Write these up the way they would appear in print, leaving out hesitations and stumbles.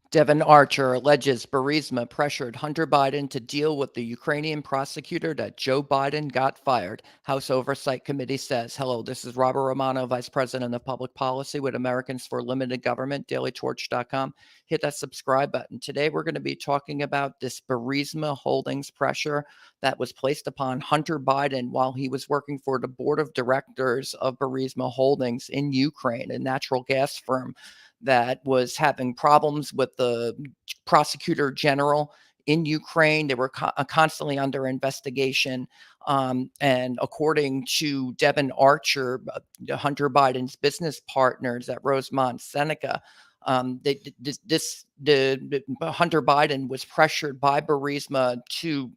Devin Archer alleges Burisma pressured Hunter Biden to deal with the Ukrainian prosecutor that Joe Biden got fired. House Oversight Committee says, hello, this is Robert Romano, Vice President of Public Policy with Americans for Limited Government, dailytorch.com. Hit that subscribe button. Today, we're going to be talking about this Burisma Holdings pressure that was placed upon Hunter Biden while he was working for the board of directors of Burisma Holdings in Ukraine, a natural gas firm that was having problems with the prosecutor general in Ukraine. They were constantly under investigation. And according to Devin Archer, Hunter Biden's business partners at Rosemont Seneca, the Hunter Biden was pressured by Burisma to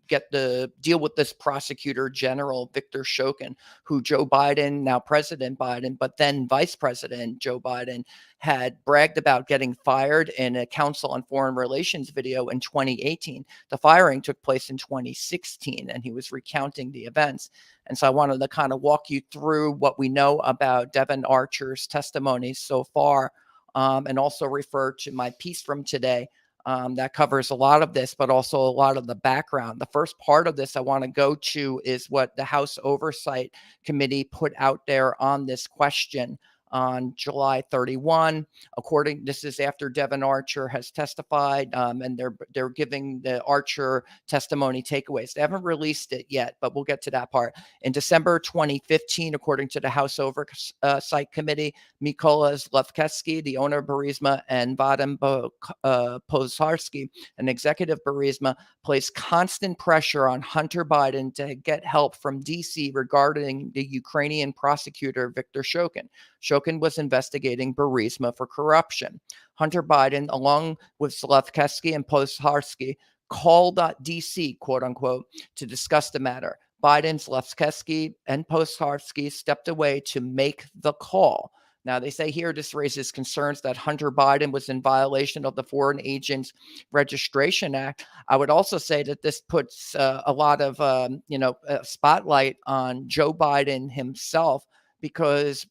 deal with this prosecutor general, Victor Shokin, who Joe Biden, now President Biden, but then Vice President Joe Biden, had bragged about getting fired in a Council on Foreign Relations video in 2018. The firing took place in 2016, and he was recounting the events. And so I wanted to kind of walk you through what we know about Devin Archer's testimony so far, and also refer to my piece from today that covers a lot of this, but also a lot of the background. The first part of this I want to go to is what the House Oversight Committee put out there on this question on July 31. This is after Devin Archer has testified, and they're giving the Archer testimony takeaways. They haven't released it yet, but we'll get to that part. In December 2015, according to the House Oversight Committee, Mykola Zlevkevsky, the owner of Burisma, and Vadim Pozharsky, an executive Burisma, placed constant pressure on Hunter Biden to get help from D.C. regarding the Ukrainian prosecutor Victor Shokin. Shokin was investigating Burisma for corruption. Hunter Biden, along with Zlevkevsky and Pozharsky, called D.C., quote unquote, to discuss the matter. Biden, Zlevkevsky, and Pozharsky stepped away to make the call. Now, they say here this raises concerns that Hunter Biden was in violation of the Foreign Agents Registration Act. I would also say that this puts a lot of, spotlight on Joe Biden himself, because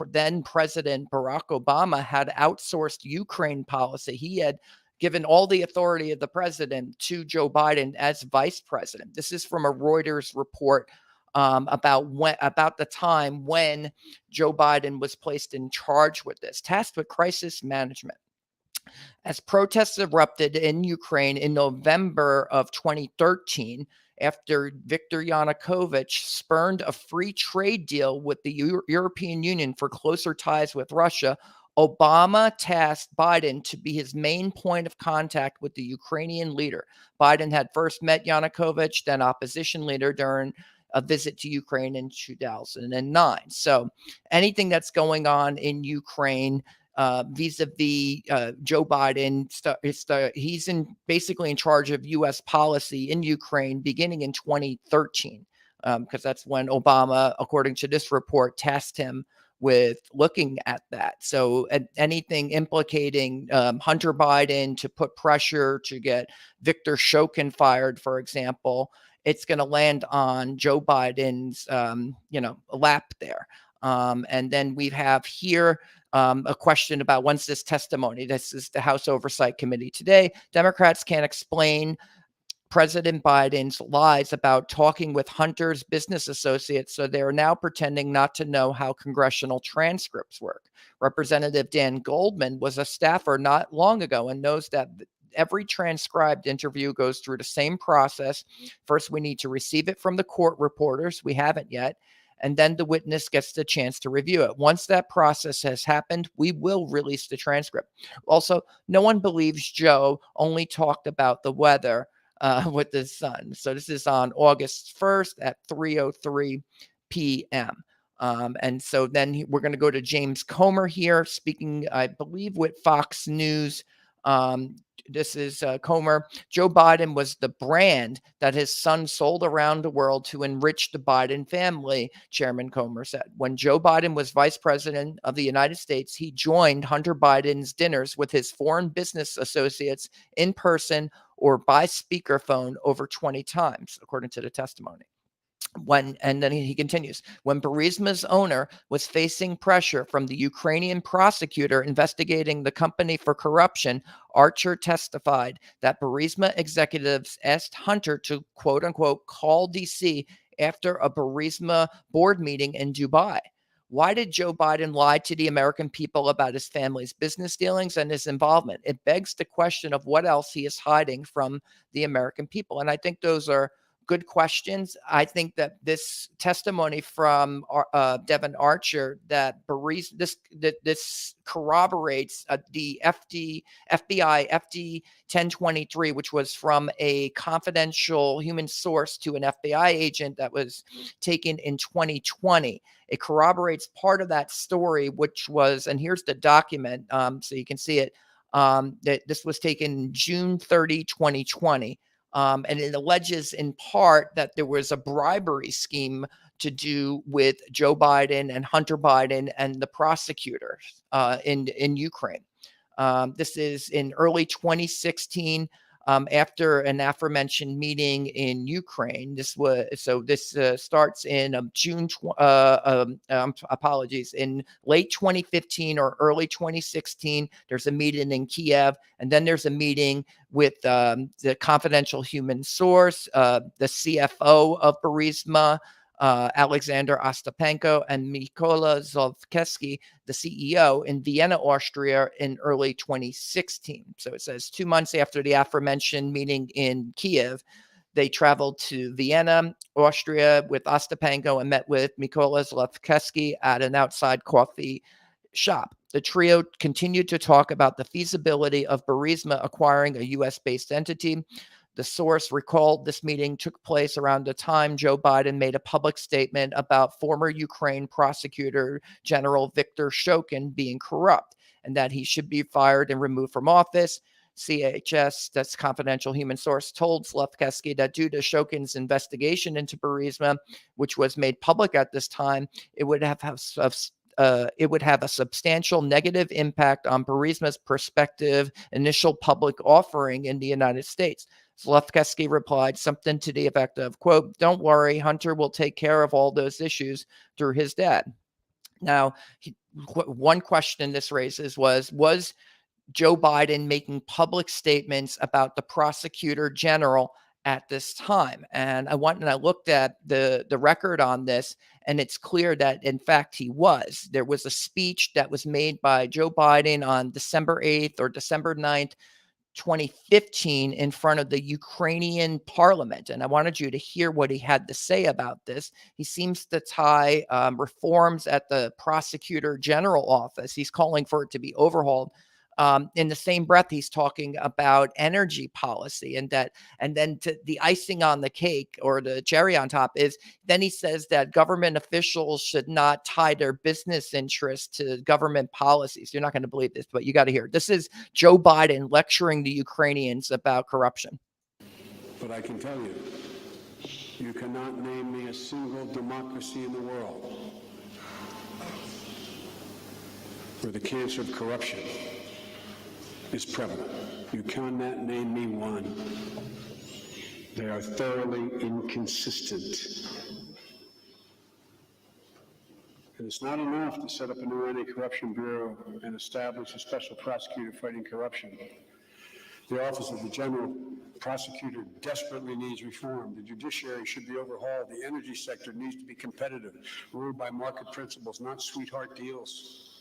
then President Barack Obama had outsourced Ukraine policy. He had given all the authority of the president to Joe Biden as vice president. This is from a Reuters report about the time when Joe Biden was placed in charge with this, tasked with crisis management. As protests erupted in Ukraine in November of 2013, after Viktor Yanukovych spurned a free trade deal with the European Union for closer ties with Russia, Obama tasked Biden to be his main point of contact with the Ukrainian leader. Biden had first met Yanukovych, then opposition leader, during a visit to Ukraine in 2009. So anything that's going on in Ukraine vis-a-vis Joe Biden, he's basically in charge of U.S. policy in Ukraine beginning in 2013, because that's when Obama, according to this report, tasked him with looking at that. So anything implicating Hunter Biden to put pressure to get Victor Shokin fired, for example, it's going to land on Joe Biden's, lap there. And then we have here a question about when's this testimony. This is the House Oversight Committee today. Democrats can't explain President Biden's lies about talking with Hunter's business associates, so they're now pretending not to know how congressional transcripts work. Representative Dan Goldman was a staffer not long ago and knows that every transcribed interview goes through the same process. First, we need to receive it from the court reporters. We haven't yet. And then the witness gets the chance to review it. Once that process has happened, we will release the transcript. Also, no one believes Joe only talked about the weather with his son. So this is on August 1st at 3:03 p.m. And so then we're going to go to James Comer here, speaking, I believe, with Fox News. This is Comer. Joe Biden was the brand that his son sold around the world to enrich the Biden family, Chairman Comer said. When Joe Biden was vice president of the United States, he joined Hunter Biden's dinners with his foreign business associates in person or by speakerphone over 20 times, according to the testimony. And then he continues, when Burisma's owner was facing pressure from the Ukrainian prosecutor investigating the company for corruption, Archer testified that Burisma executives asked Hunter to quote unquote call DC after a Burisma board meeting in Dubai. Why did Joe Biden lie to the American people about his family's business dealings and his involvement? It begs the question of what else he is hiding from the American people. And I think those are good questions. I think that this testimony from Devin Archer that this corroborates the FBI FD 1023, which was from a confidential human source to an FBI agent that was taken in 2020. It corroborates part of that story, which was, and here's the document, so you can see it. That this was taken June 30, 2020. And it alleges in part that there was a bribery scheme to do with Joe Biden and Hunter Biden and the prosecutors in Ukraine. This is in early 2016, after an aforementioned meeting in Ukraine. This starts in apologies, in late 2015 or early 2016. There's a meeting in Kiev, and then there's a meeting with the confidential human source, the CFO of Burisma, Alexander Ostapenko, and Mykola Zlovkesky, the CEO, in Vienna, Austria in early 2016. So it says 2 months after the aforementioned meeting in Kiev, they traveled to Vienna, Austria with Ostapenko and met with Mykola Zlovkesky at an outside coffee shop. The trio continued to talk about the feasibility of Burisma acquiring a US-based entity. The source recalled this meeting took place around the time Joe Biden made a public statement about former Ukraine Prosecutor General Viktor Shokin being corrupt and that he should be fired and removed from office. CHS, that's confidential human source, told Zlovkesky that due to Shokin's investigation into Burisma, which was made public at this time, it would have a substantial negative impact on Burisma's prospective initial public offering in the United States. Zlovkesky replied something to the effect of, quote, "Don't worry, Hunter will take care of all those issues through his dad." Now, one question this raises was Joe Biden making public statements about the prosecutor general at this time? And I looked at the record on this, and it's clear that in fact he was. There was a speech that was made by Joe Biden on December 8th or December 9th, 2015, in front of the Ukrainian parliament. And I wanted you to hear what he had to say about this. He seems to tie reforms at the prosecutor general office. He's calling for it to be overhauled. In the same breath, he's talking about energy policy, and then the icing on the cake or the cherry on top is then he says that government officials should not tie their business interests to government policies. You're not going to believe this, but you got to hear it. This is Joe Biden lecturing the Ukrainians about corruption. But I can tell you, you cannot name me a single democracy in the world where the cancer of corruption is prevalent. You cannot name me one. They are thoroughly inconsistent. And it's not enough to set up a new anti-corruption bureau and establish a special prosecutor fighting corruption. The Office of the General Prosecutor desperately needs reform. The judiciary should be overhauled. The energy sector needs to be competitive, ruled by market principles, not sweetheart deals.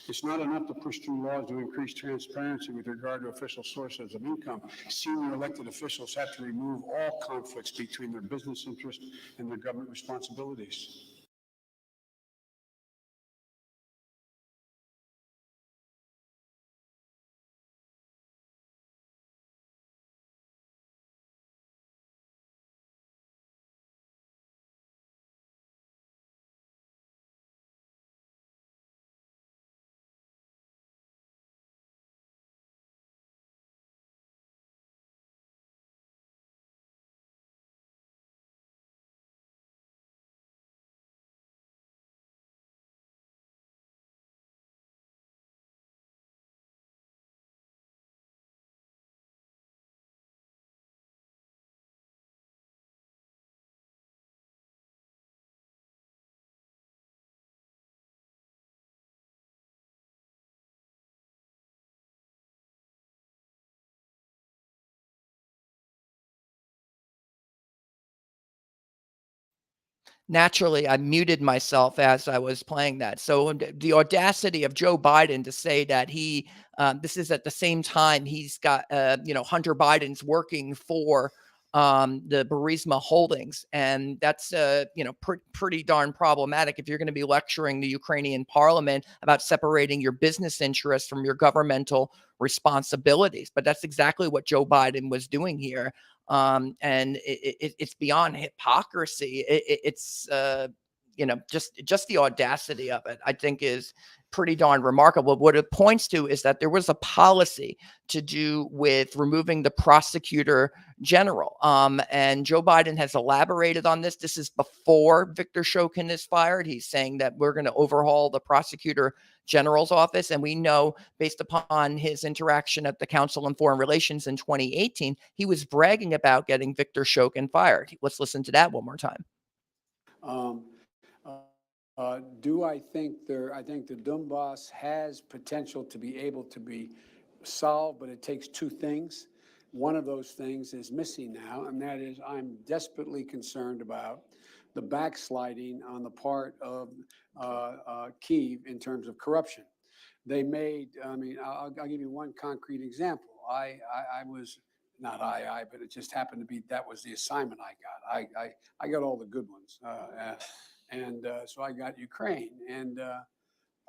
It's not enough to push through laws to increase transparency with regard to official sources of income. Senior elected officials have to remove all conflicts between their business interests and their government responsibilities. Naturally, I muted myself as I was playing that. So the audacity of Joe Biden to say that this is at the same time he's got, Hunter Biden's working for the Burisma Holdings, and that's pretty darn problematic if you're going to be lecturing the Ukrainian Parliament about separating your business interests from your governmental responsibilities. But that's exactly what Joe Biden was doing here. And it's beyond hypocrisy. It's just the audacity of it, I think, is pretty darn remarkable. What it points to is that there was a policy to do with removing the prosecutor general. And Joe Biden has elaborated on this. This is before Victor Shokin is fired. He's saying that we're going to overhaul the prosecutor general's office. And we know, based upon his interaction at the Council on Foreign Relations in 2018, he was bragging about getting Victor Shokin fired. Let's listen to that one more time. Do I think I think the Donbass has potential to be able to be solved, but it takes two things. One of those things is missing now, and that is I'm desperately concerned about the backsliding on the part of Kyiv in terms of corruption. They made, I'll give you one concrete example. I was, not but it just happened to be, that was the assignment I got. I got all the good ones. So I got Ukraine. And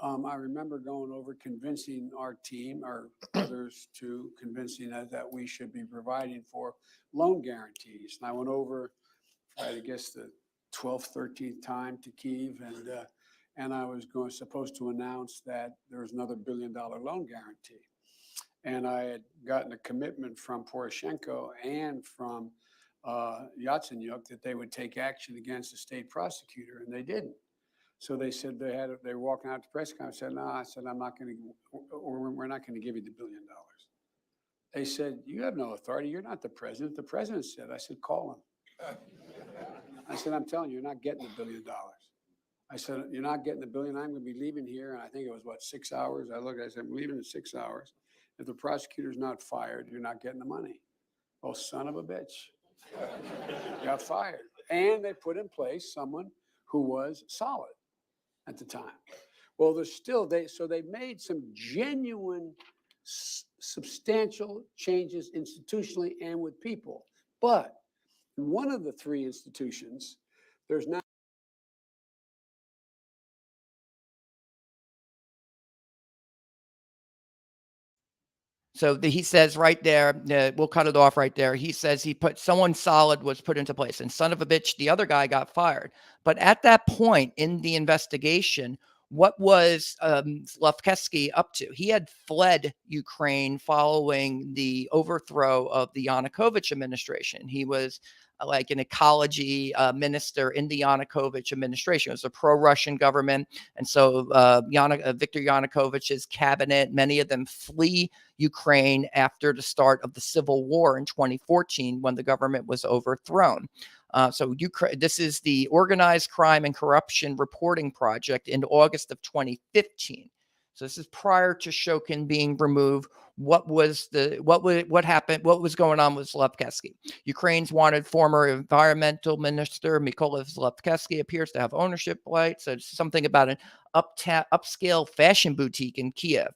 I remember going over, convincing our team, or others, to convincing us that we should be providing for loan guarantees. And I went over, I guess, the 12th, 13th time to Kyiv, and I was supposed to announce that there was another $1 billion loan guarantee. And I had gotten a commitment from Poroshenko and from Yatsenyuk that they would take action against the state prosecutor, and they didn't. So they said they were walking out to press conference. I said, no, I said, I'm not going to, or we're not going to give you the $1 billion. They said, you have no authority. You're not the president. The president said. I said, call him. I said, I'm telling you, you're not getting the $1 billion. I said, you're not getting the $1 billion. I'm going to be leaving here. And I think it was, 6 hours? I looked, I said, I'm leaving in 6 hours. If the prosecutor's not fired, you're not getting the money. Oh, son of a bitch. Got fired. And they put in place someone who was solid at the time. Well, they made some genuine, substantial changes institutionally and with people. But in one of the three institutions, there's now So he says right there, we'll cut it off right there. He says someone solid was put into place, and son of a bitch, the other guy got fired. But at that point in the investigation, what was Lefkesky up to? He had fled Ukraine following the overthrow of the Yanukovych administration. He was like an ecology minister in the Yanukovych administration. It was a pro-Russian government. And so Viktor Yanukovych's cabinet, many of them flee Ukraine after the start of the civil war in 2014 when the government was overthrown. This is the Organized Crime and Corruption Reporting Project in August of 2015. So this is prior to Shokin being removed. What happened? What was going on with Zlevkesky? Ukraine's wanted former environmental minister Mykola Zlevkesky appears to have ownership rights. So it's something about an upscale fashion boutique in Kiev.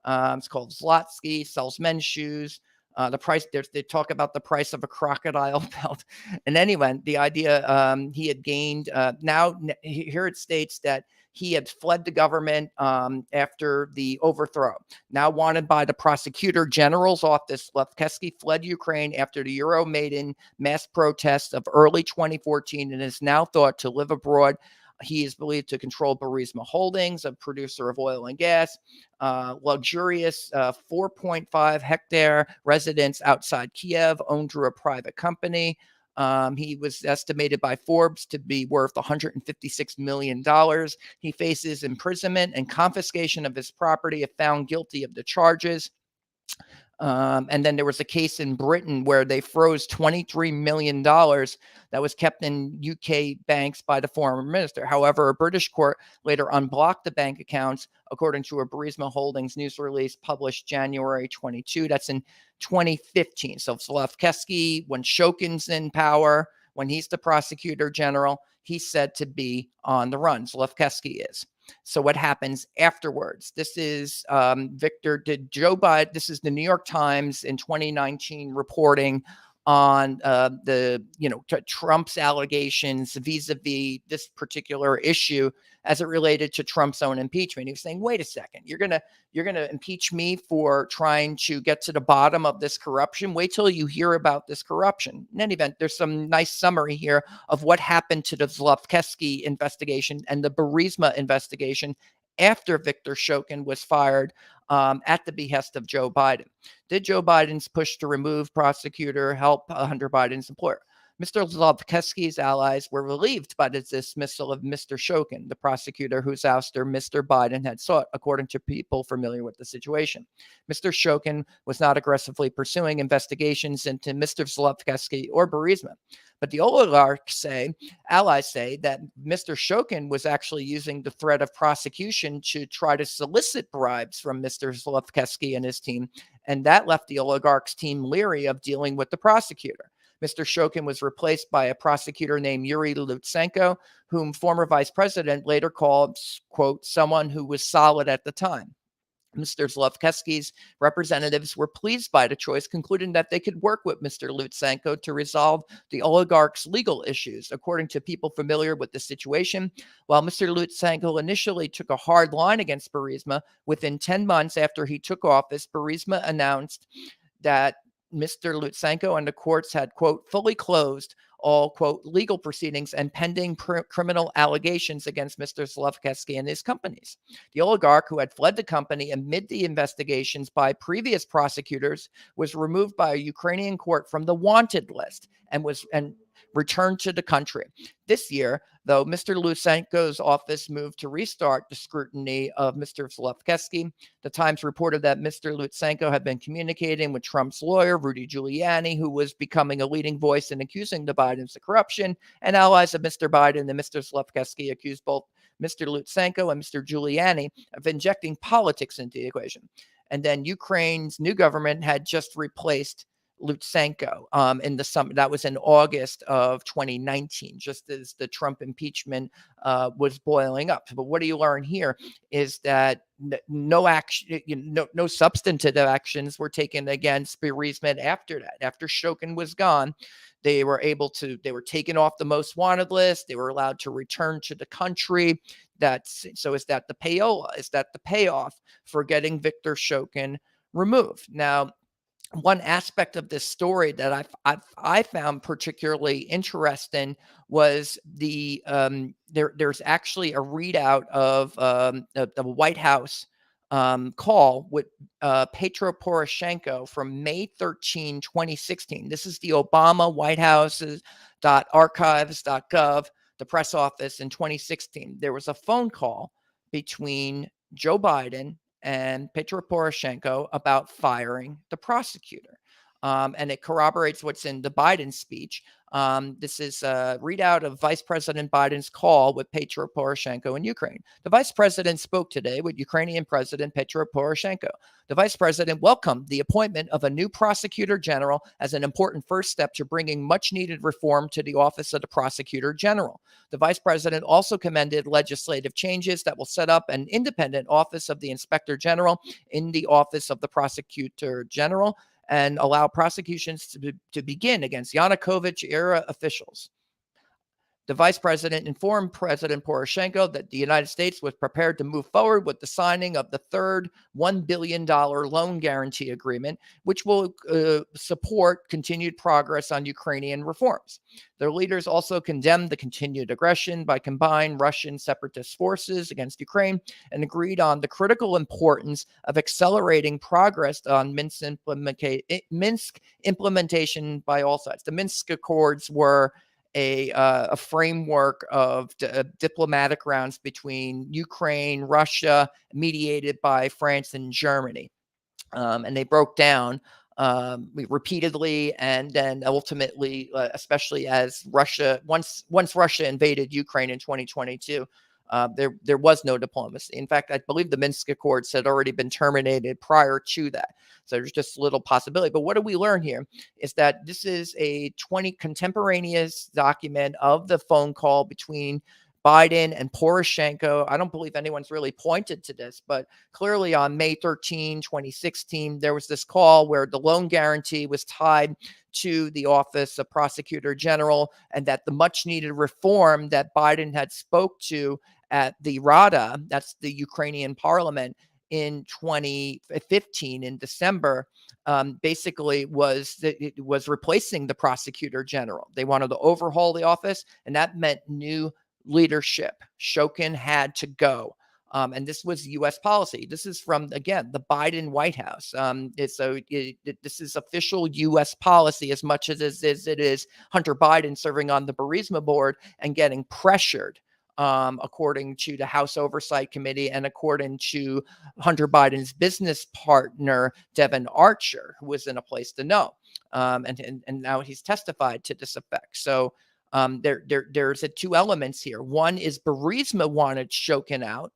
It's called Zlotsky, sells men's shoes. The price, they talk about the price of a crocodile belt. And anyway, the idea he had gained, now here it states that he had fled the government after the overthrow. Now wanted by the prosecutor general's office, Lefkesky fled Ukraine after the Euromaidan mass protests of early 2014 and is now thought to live abroad. He is believed to control Burisma Holdings, a producer of oil and gas, luxurious 4.5 hectare residence outside Kiev, owned through a private company. He was estimated by Forbes to be worth $156 million. He faces imprisonment and confiscation of his property if found guilty of the charges. And then there was a case in Britain where they froze $23 million that was kept in UK banks by the former minister. However, a British court later unblocked the bank accounts, according to a Burisma Holdings news release published January 22. That's in 2015. So Zlevkesky, when Shokin's in power, when he's the prosecutor general, he's said to be on the run. Zlochevsky is. So what happens afterwards? This is did Joe Biden, this is the New York Times in 2019 reporting on Trump's allegations vis-a-vis this particular issue as it related to Trump's own impeachment. He was saying, wait a second, you're gonna impeach me for trying to get to the bottom of this corruption. Wait till you hear about this corruption. In any event, there's some nice summary here of what happened to the Zlochevsky investigation and the Burisma investigation after Viktor Shokin was fired at the behest of Joe Biden. Did Joe Biden's push to remove prosecutor help Hunter Biden's employer? Mr. Zlochevsky's allies were relieved by the dismissal of Mr. Shokin, the prosecutor whose ouster Mr. Biden had sought, according to people familiar with the situation. Mr. Shokin was not aggressively pursuing investigations into Mr. Zlochevsky or Burisma. But the allies say that Mr. Shokin was actually using the threat of prosecution to try to solicit bribes from Mr. Zlochevsky and his team, and that left the oligarch's team leery of dealing with the prosecutor. Mr. Shokin was replaced by a prosecutor named Yuri Lutsenko, whom former vice president later called, quote, someone who was solid at the time. Mr. Zlochevsky's representatives were pleased by the choice, concluding that they could work with Mr. Lutsenko to resolve the oligarch's legal issues. According to people familiar with the situation, while Mr. Lutsenko initially took a hard line against Burisma, within 10 months after he took office, Burisma announced that Mr. Lutsenko and the courts had, quote, fully closed all, quote, legal proceedings and pending criminal allegations against Mr. Zlochevsky and his companies. The oligarch, who had fled the company amid the investigations by previous prosecutors, was removed by a Ukrainian court from the wanted list and returned to the country. This year, though, Mr. Lutsenko's office moved to restart the scrutiny of Mr. Zlochevsky. The Times reported that Mr. Lutsenko had been communicating with Trump's lawyer, Rudy Giuliani, who was becoming a leading voice in accusing the Bidens of corruption, and allies of Mr. Biden and Mr. Zlochevsky accused both Mr. Lutsenko and Mr. Giuliani of injecting politics into the equation. And then Ukraine's new government had just replaced Lutsenko in the summer. That was in August of 2019, just as the Trump impeachment was boiling up. But what do you learn here is that no action, no substantive actions were taken against Burisma after that. After Shokin was gone, they were taken off the most wanted list. They were allowed to return to the country. Is that the payola? Is that the payoff for getting Viktor Shokin removed? Now, one aspect of this story that I found particularly interesting was there's actually a readout of the White House call with Petro Poroshenko from May 13, 2016. This is the Obama White House.archives.gov, the press office in 2016. There was a phone call between Joe Biden and Petro Poroshenko about firing the prosecutor. And it corroborates what's in the Biden speech. This is a readout of Vice President Biden's call with Petro Poroshenko in Ukraine. The Vice President spoke today with Ukrainian President Petro Poroshenko. The Vice President welcomed the appointment of a new Prosecutor General as an important first step to bringing much-needed reform to the Office of the Prosecutor General. The Vice President also commended legislative changes that will set up an independent Office of the Inspector General in the Office of the Prosecutor General and allow prosecutions to begin against Yanukovych-era officials. The vice president informed President Poroshenko that the United States was prepared to move forward with the signing of the third $1 billion loan guarantee agreement, which will support continued progress on Ukrainian reforms. Their leaders also condemned the continued aggression by combined Russian separatist forces against Ukraine and agreed on the critical importance of accelerating progress on Minsk implementation by all sides. The Minsk Accords were a framework of diplomatic rounds between Ukraine, Russia, mediated by France and Germany. And they broke down repeatedly, and then ultimately, especially as Russia, once Russia invaded Ukraine in 2022, There was no diplomacy. In fact, I believe the Minsk Accords had already been terminated prior to that. So there's just little possibility. But what do we learn here is that this is a contemporaneous document of the phone call between Biden and Poroshenko. I don't believe anyone's really pointed to this, but clearly on May 13, 2016, there was this call where the loan guarantee was tied to the office of Prosecutor General, and that the much needed reform that Biden had spoke to at the Rada, that's the Ukrainian parliament, in 2015 in December, basically was that it was replacing the Prosecutor General. They wanted to overhaul the office, and that meant new leadership. Shokin had to go. And this was U.S. policy. This is from, again, the Biden White House. This is official U.S. policy as much as it is Hunter Biden serving on the Burisma board and getting pressured, according to the House Oversight Committee and according to Hunter Biden's business partner, Devin Archer, who was in a place to know. And now he's testified to this effect. So there's two elements here. One is Burisma wanted Shokin out.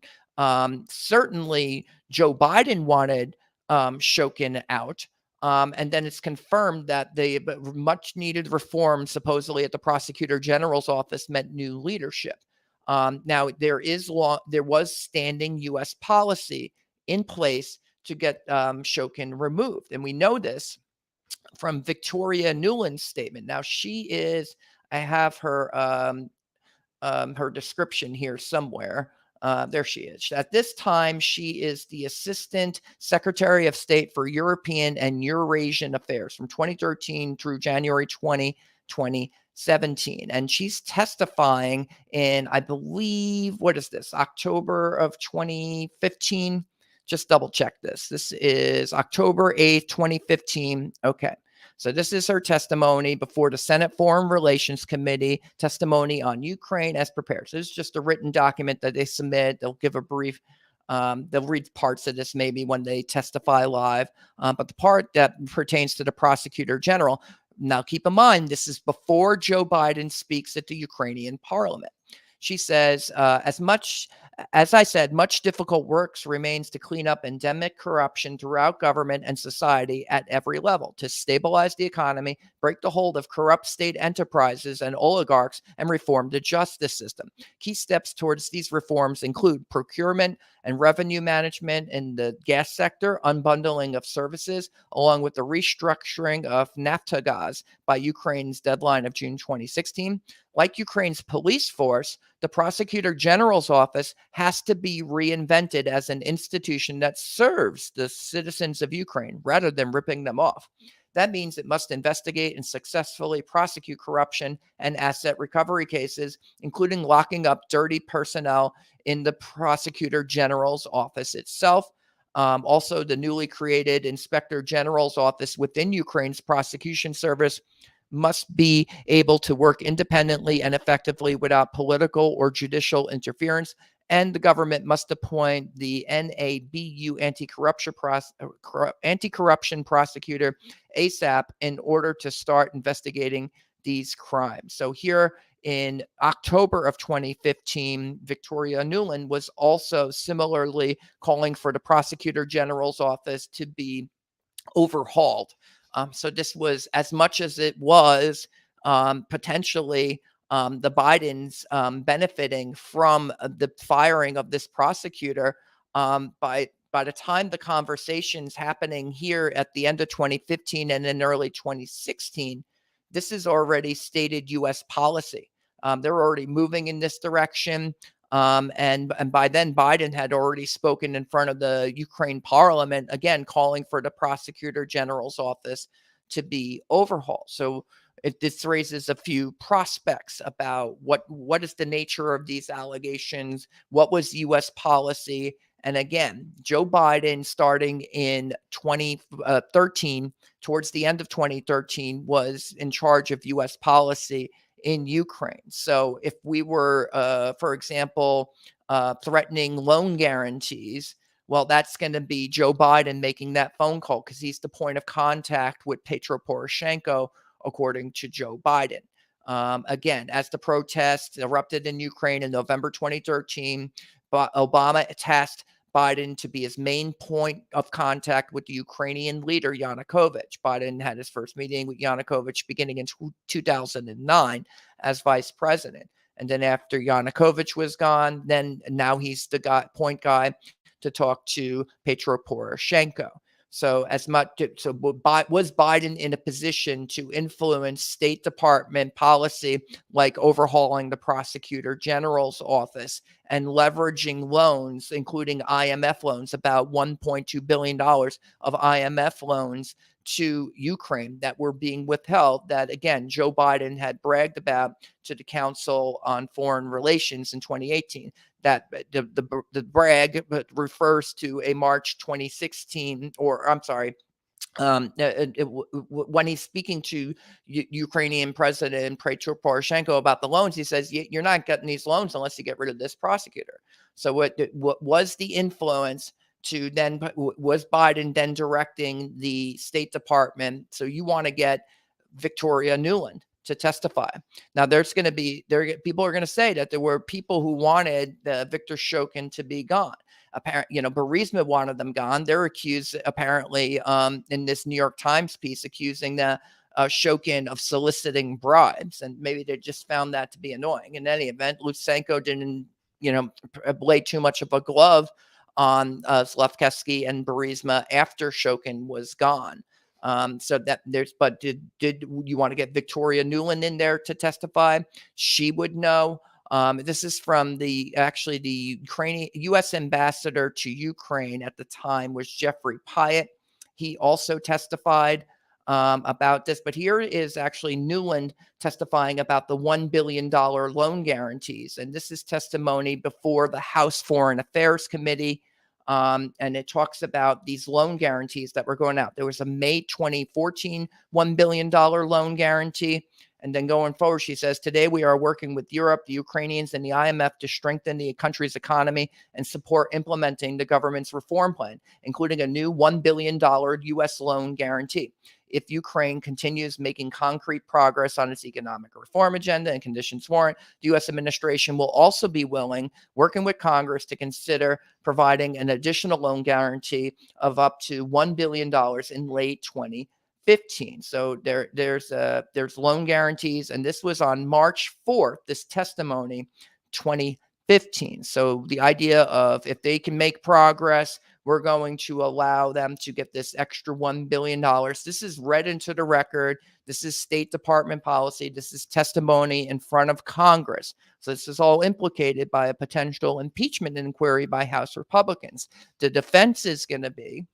Certainly Joe Biden wanted Shokin out. And then it's confirmed that the much needed reform supposedly at the Prosecutor General's office meant new leadership. Now there was standing U.S. policy in place to get Shokin removed. And we know this from Victoria Nuland's statement. Now I have her description here somewhere. There she is. At this time, she is the Assistant Secretary of State for European and Eurasian Affairs from 2013 through January 2017. And she's testifying in, I believe, what is this, October of 2015? Just double check this. This is October 8th, 2015. Okay. So this is her testimony before the Senate Foreign Relations Committee, testimony on Ukraine as prepared. So this is just a written document that they submit. They'll give a brief, they'll read parts of this maybe when they testify live. But the part that pertains to the Prosecutor General, now keep in mind, this is before Joe Biden speaks at the Ukrainian parliament. She says, as I said, much difficult work remains to clean up endemic corruption throughout government and society at every level, to stabilize the economy, break the hold of corrupt state enterprises and oligarchs, and reform the justice system. Key steps towards these reforms include procurement and revenue management in the gas sector, unbundling of services, along with the restructuring of Naftogaz by Ukraine's deadline of June 2016. Like Ukraine's police force, the Prosecutor General's office has to be reinvented as an institution that serves the citizens of Ukraine rather than ripping them off. That means it must investigate and successfully prosecute corruption and asset recovery cases, including locking up dirty personnel in the Prosecutor General's office itself. Also, the newly created Inspector General's office within Ukraine's prosecution service must be able to work independently and effectively without political or judicial interference. And the government must appoint the NABU anti-corruption prosecutor ASAP in order to start investigating these crimes. So here in October of 2015, Victoria Nuland was also similarly calling for the Prosecutor General's office to be overhauled. So this was, as much as it was potentially the Bidens benefiting from the firing of this prosecutor, by the time the conversations happening here at the end of 2015 and in early 2016, this is already stated U.S. policy. They're already moving in this direction. And by then, Biden had already spoken in front of the Ukraine parliament, again, calling for the Prosecutor General's office to be overhauled. So this raises a few prospects about what is the nature of these allegations, what was U.S. policy. And again, Joe Biden, starting in 2013, towards the end of 2013, was in charge of U.S. policy in Ukraine. So if we were, for example, threatening loan guarantees, well, that's going to be Joe Biden making that phone call because he's the point of contact with Petro Poroshenko, according to Joe Biden. Again, as the protests erupted in Ukraine in November 2013, Obama tasked Biden to be his main point of contact with the Ukrainian leader, Yanukovych. Biden had his first meeting with Yanukovych beginning in 2009 as vice president. And then after Yanukovych was gone, now he's the point guy to talk to Petro Poroshenko. So was Biden in a position to influence State Department policy, like overhauling the Prosecutor General's office and leveraging loans, including IMF loans, about $1.2 billion of IMF loans to Ukraine that were being withheld, that again, Joe Biden had bragged about to the Council on Foreign Relations in 2018. That the brag refers to a March 2016, or I'm sorry, when he's speaking to Ukrainian President Petro Poroshenko about the loans, he says, "You're not getting these loans unless you get rid of this prosecutor." So what was the influence to then, was Biden then directing the State Department? So you want to get Victoria Nuland to testify. Now, people are going to say that there were people who wanted Viktor Shokin to be gone. Apparently, Burisma wanted them gone. They're accused, apparently, in this New York Times piece, accusing the Shokin of soliciting bribes, and maybe they just found that to be annoying. In any event, Lutsenko didn't, lay too much of a glove on Zlevkevsky and Burisma after Shokin was gone. Did you want to get Victoria Nuland in there to testify? She would know. This is from the Ukrainian U.S. ambassador to Ukraine at the time was Jeffrey Pyatt. He also testified about this, but here is actually Nuland testifying about the $1 billion loan guarantees. And this is testimony before the House Foreign Affairs Committee. And it talks about these loan guarantees that were going out. There was a May 2014 $1 billion loan guarantee. And then going forward, she says, today we are working with Europe, the Ukrainians, and the IMF to strengthen the country's economy and support implementing the government's reform plan, including a new $1 billion U.S. loan guarantee. If Ukraine continues making concrete progress on its economic reform agenda and conditions warrant, the U.S. administration will also be willing, working with Congress, to consider providing an additional loan guarantee of up to $1 billion in late 2015. So there's loan guarantees, and this was on March 4th, this testimony, 2015. So the idea of, if they can make progress, we're going to allow them to get this extra $1 billion. This is read into the record. This is State Department policy. This is testimony in front of Congress. So this is all implicated by a potential impeachment inquiry by House Republicans. The defense is going to be,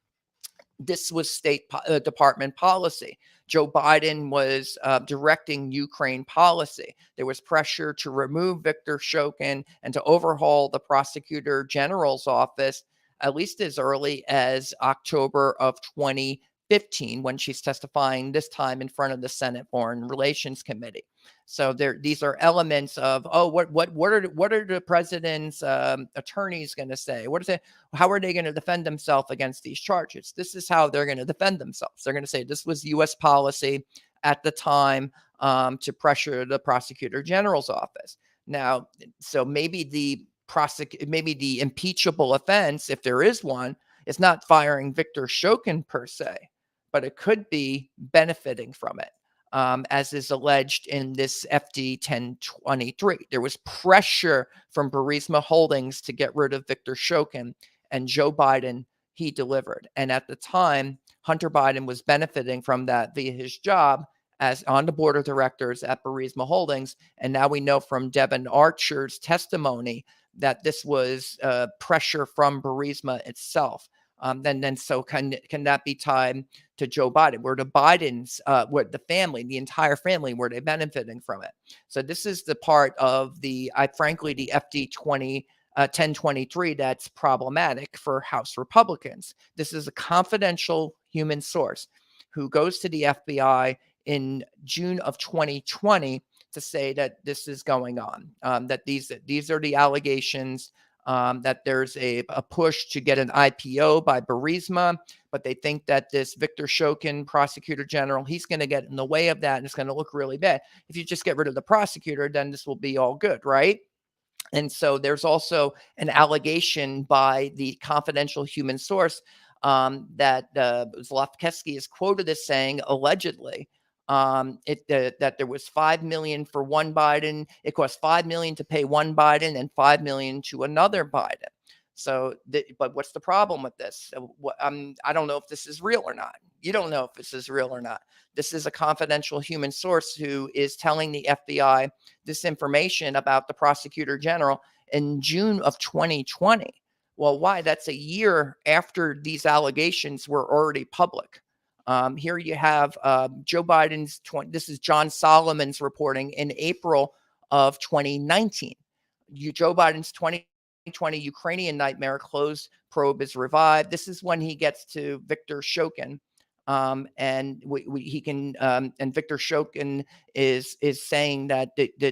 this was State Department policy. Joe Biden was directing Ukraine policy. There was pressure to remove Viktor Shokin and to overhaul the Prosecutor General's office, at least as early as October of 2015, when she's testifying this time in front of the Senate Foreign Relations Committee. So these are elements of, what are the president's attorneys going to say? How are they going to defend themselves against these charges? This is how they're going to defend themselves. They're going to say this was U.S. policy at the time to pressure the Prosecutor General's office. Now, so maybe the impeachable offense, if there is one, is not firing Viktor Shokin per se, but it could be benefiting from it, as is alleged in this FD 1023. There was pressure from Burisma Holdings to get rid of Viktor Shokin, and Joe Biden, he delivered. And at the time, Hunter Biden was benefiting from that via his job as on the board of directors at Burisma Holdings. And now we know from Devin Archer's testimony that this was pressure from Burisma itself. So can that be tied to Joe Biden? Were the Bidens, the family, the entire family, were they benefiting from it? So this is the part of the FD 1023 that's problematic for House Republicans. This is a confidential human source who goes to the FBI in June of 2020 to say that this is going on, that these are the allegations that there's a push to get an IPO by Burisma, but they think that this Victor Shokin, prosecutor general, he's going to get in the way of that, and it's going to look really bad. If you just get rid of the prosecutor, then this will be all good, right? And so there's also an allegation by the confidential human source that Zlotkeski is quoted as saying, allegedly, that there was 5 million for one Biden. It cost 5 million to pay one Biden and 5 million to another Biden. So, but what's the problem with this? I don't know if this is real or not. You don't know if this is real or not. This is a confidential human source who is telling the FBI this information about the prosecutor general in June of 2020. Well, why? That's a year after these allegations were already public. Here you have Joe Biden's, this is John Solomon's reporting in April of 2019. Joe Biden's 2020 Ukrainian nightmare closed probe is revived. This is when he gets to Victor Shokin. And he can, and Victor Shokin is saying that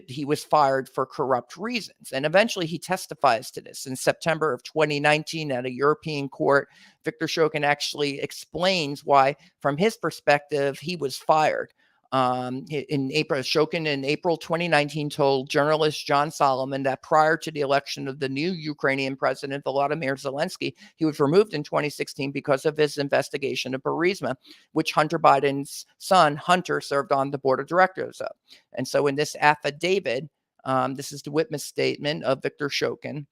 he was fired for corrupt reasons. And eventually he testifies to this. In September of 2019 at a European court, Victor Shokin actually explains why, from his perspective, he was fired. In April, Shokin in April 2019 told journalist John Solomon that prior to the election of the new Ukrainian president, Volodymyr Zelensky, he was removed in 2016 because of his investigation of Burisma, which Hunter Biden's son, Hunter, served on the board of directors of. And so in this affidavit, this is the witness statement of Victor Shokin.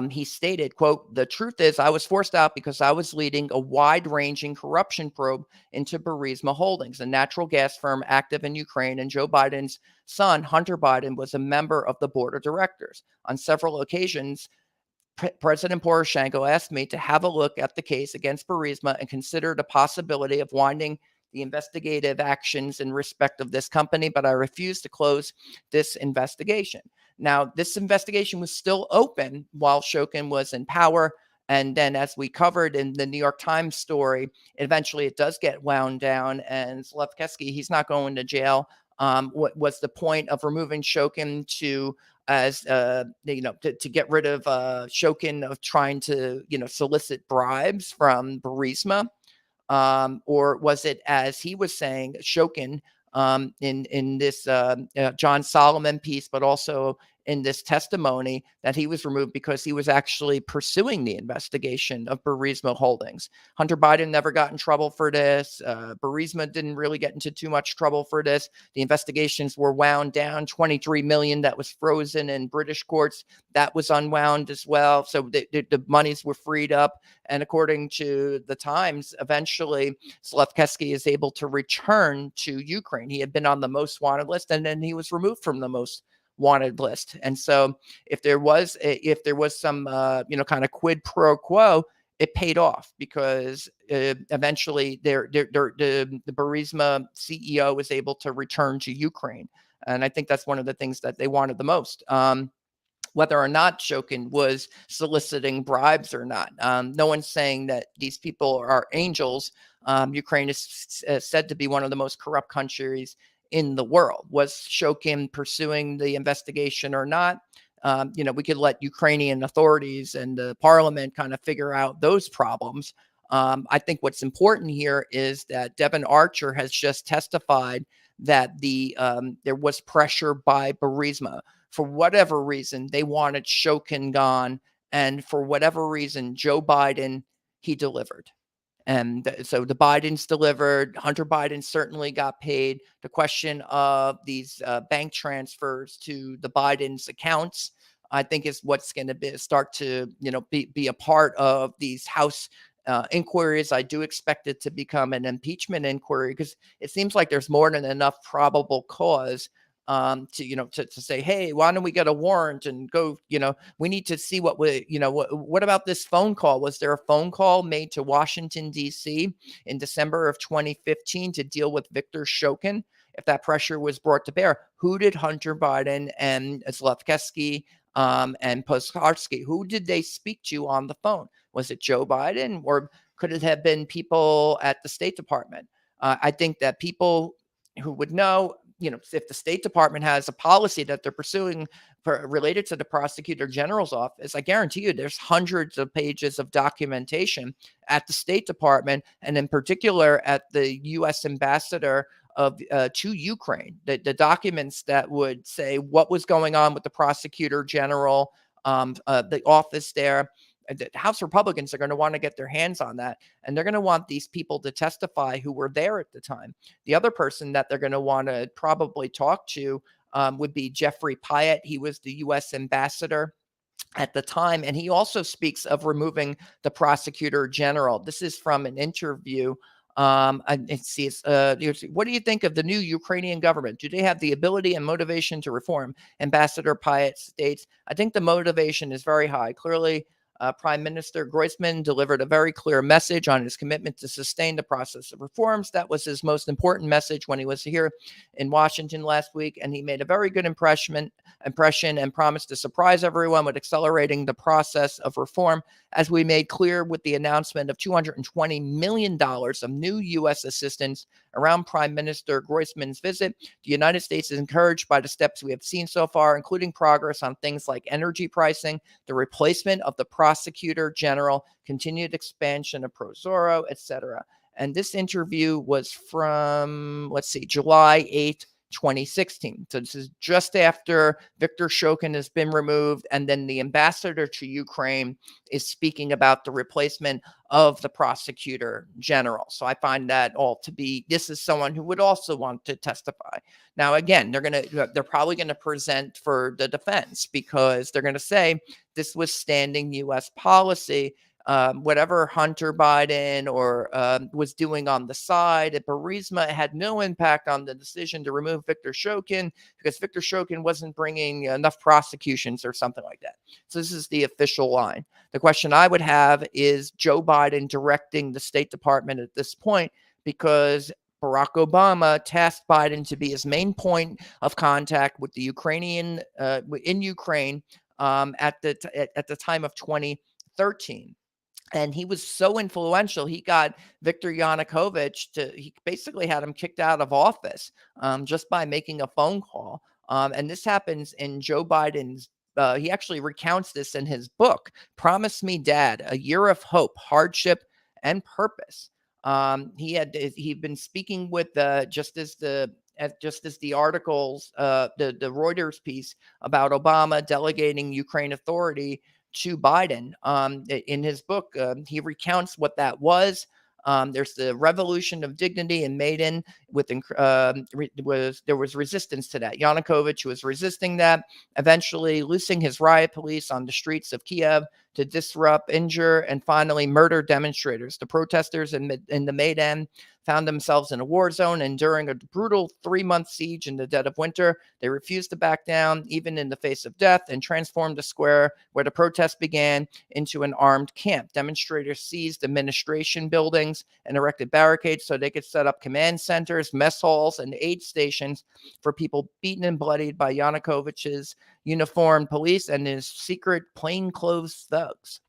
He stated, quote, "The truth is I was forced out because I was leading a wide-ranging corruption probe into Burisma Holdings, a natural gas firm active in Ukraine, and Joe Biden's son, Hunter Biden, was a member of the board of directors. On several occasions, President Poroshenko asked me to have a look at the case against Burisma and consider the possibility of winding the investigative actions in respect of this company, but I refused to close this investigation." Now, this investigation was still open while Shokin was in power. And then, as we covered in the New York Times story, eventually it does get wound down. And Zlotkeski, he's not going to jail. What was the point of removing Shokin to get rid of Shokin, of trying to solicit bribes from Burisma? Or was it, as he was saying, Shokin, in this John Solomon piece, but also in this testimony, that he was removed because he was actually pursuing the investigation of Burisma Holdings? Hunter Biden never got in trouble for this. Burisma didn't really get into too much trouble for this. The investigations were wound down. 23 million that was frozen in British courts, that was unwound as well. So the monies were freed up. And according to the Times, eventually Zlotkeski is able to return to Ukraine. He had been on the most wanted list, and then he was removed from the most wanted list. And so if there was some kind of quid pro quo, it paid off, because eventually the Burisma CEO was able to return to Ukraine. And I think that's one of the things that they wanted the most. Whether or not Shokin was soliciting bribes or not. No one's saying that these people are angels. Ukraine is said to be one of the most corrupt countries in the world. Was Shokin pursuing the investigation or not? We could let Ukrainian authorities and the parliament kind of figure out those problems. I think what's important here is that Devin Archer has just testified that there was pressure by Burisma. For whatever reason, they wanted Shokin gone. And for whatever reason, Joe Biden, he delivered. And so the Bidens delivered. Hunter Biden certainly got paid. The question of these bank transfers to the Biden's accounts, I think, is what's going to start to be a part of these House inquiries. I do expect it to become an impeachment inquiry, because it seems like there's more than enough probable cause to say, hey, why don't we get a warrant and go, we need to see what about this phone call? Was there a phone call made to Washington, D.C. in December of 2015 to deal with Victor Shokin? If that pressure was brought to bear, who did Hunter Biden and Zlotkeski and Poskarski, who did they speak to on the phone? Was it Joe Biden, or could it have been people at the State Department? I think that people who would know, if the State Department has a policy that they're pursuing related to the Prosecutor General's office, I guarantee you there's hundreds of pages of documentation at the State Department, and in particular at the U.S. ambassador to Ukraine, the documents that would say what was going on with the Prosecutor General, the office there. The House Republicans are going to want to get their hands on that, and they're going to want these people to testify who were there at the time. The other person that they're going to want to probably talk to would be Jeffrey Pyatt. He was the U.S. ambassador at the time, and he also speaks of removing the Prosecutor General. This is from an interview. And it says, what do you think of the new Ukrainian government? Do they have the ability and motivation to reform? Ambassador Pyatt states, I think the motivation is very high. Clearly, Prime Minister Groisman delivered a very clear message on his commitment to sustain the process of reforms. That was his most important message when he was here in Washington last week, and he made a very good impression and promised to surprise everyone with accelerating the process of reform, as we made clear with the announcement of $220 million of new U.S. assistance around Prime Minister Groisman's visit. The United States is encouraged by the steps we have seen so far, including progress on things like energy pricing, the replacement of the Prosecutor General, continued expansion of Prosecutor, etc. And this interview was from, July 8th, 2016. So this is just after Viktor Shokin has been removed, and then the ambassador to Ukraine is speaking about the replacement of the Prosecutor General. So I find that all to be, this is someone who would also want to testify. Now, again, they're probably going to present for the defense, because they're going to say this was standing U.S. policy. Whatever Hunter Biden or was doing on the side at Burisma had no impact on the decision to remove Viktor Shokin, because Viktor Shokin wasn't bringing enough prosecutions or something like that. So this is the official line. The question I would have is Joe Biden directing the State Department at this point, because Barack Obama tasked Biden to be his main point of contact with the Ukrainian in Ukraine at the time of 2013. And he was so influential, he got Viktor Yanukovych he basically had him kicked out of office just by making a phone call. And this happens in Joe Biden's, he actually recounts this in his book, Promise Me Dad, A Year of Hope, Hardship, and Purpose. He'd been speaking with just as the articles, the Reuters piece about Obama delegating Ukraine authority to Biden. In his book, he recounts what that was. There's the Revolution of Dignity in Maidan. There was resistance to that. Yanukovych was resisting that, eventually loosing his riot police on the streets of Kiev to disrupt, injure, and finally murder demonstrators. The protesters in the Maidan found themselves in a war zone, and during a brutal 3-month siege in the dead of winter, they refused to back down, even in the face of death, and transformed the square where the protest began into an armed camp. Demonstrators seized administration buildings and erected barricades so they could set up command centers, mess halls, and aid stations for people beaten and bloodied by Yanukovych's uniformed police and his secret plainclothes thugs.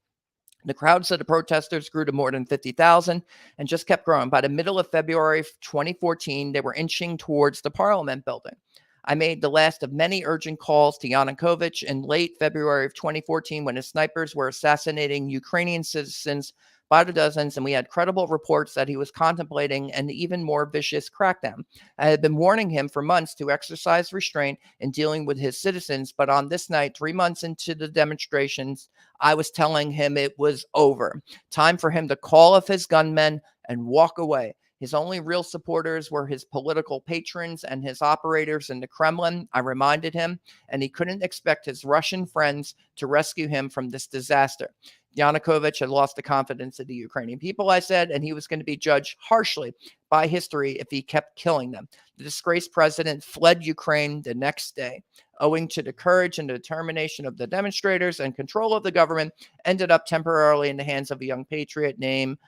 The crowds of the protesters grew to more than 50,000 and just kept growing. By the middle of February 2014, they were inching towards the Parliament building. I made the last of many urgent calls to Yanukovych in late February of 2014, when his snipers were assassinating Ukrainian citizens by the dozens, and we had credible reports that he was contemplating an even more vicious crackdown. I had been warning him for months to exercise restraint in dealing with his citizens, but on this night, 3 months into the demonstrations, I was telling him it was over. Time for him to call off his gunmen and walk away. His only real supporters were his political patrons and his operators in the Kremlin, I reminded him, and he couldn't expect his Russian friends to rescue him from this disaster. Yanukovych had lost the confidence of the Ukrainian people, I said, and he was going to be judged harshly by history if he kept killing them. The disgraced president fled Ukraine the next day. Owing to the courage and determination of the demonstrators, and control of the government ended up temporarily in the hands of a young patriot named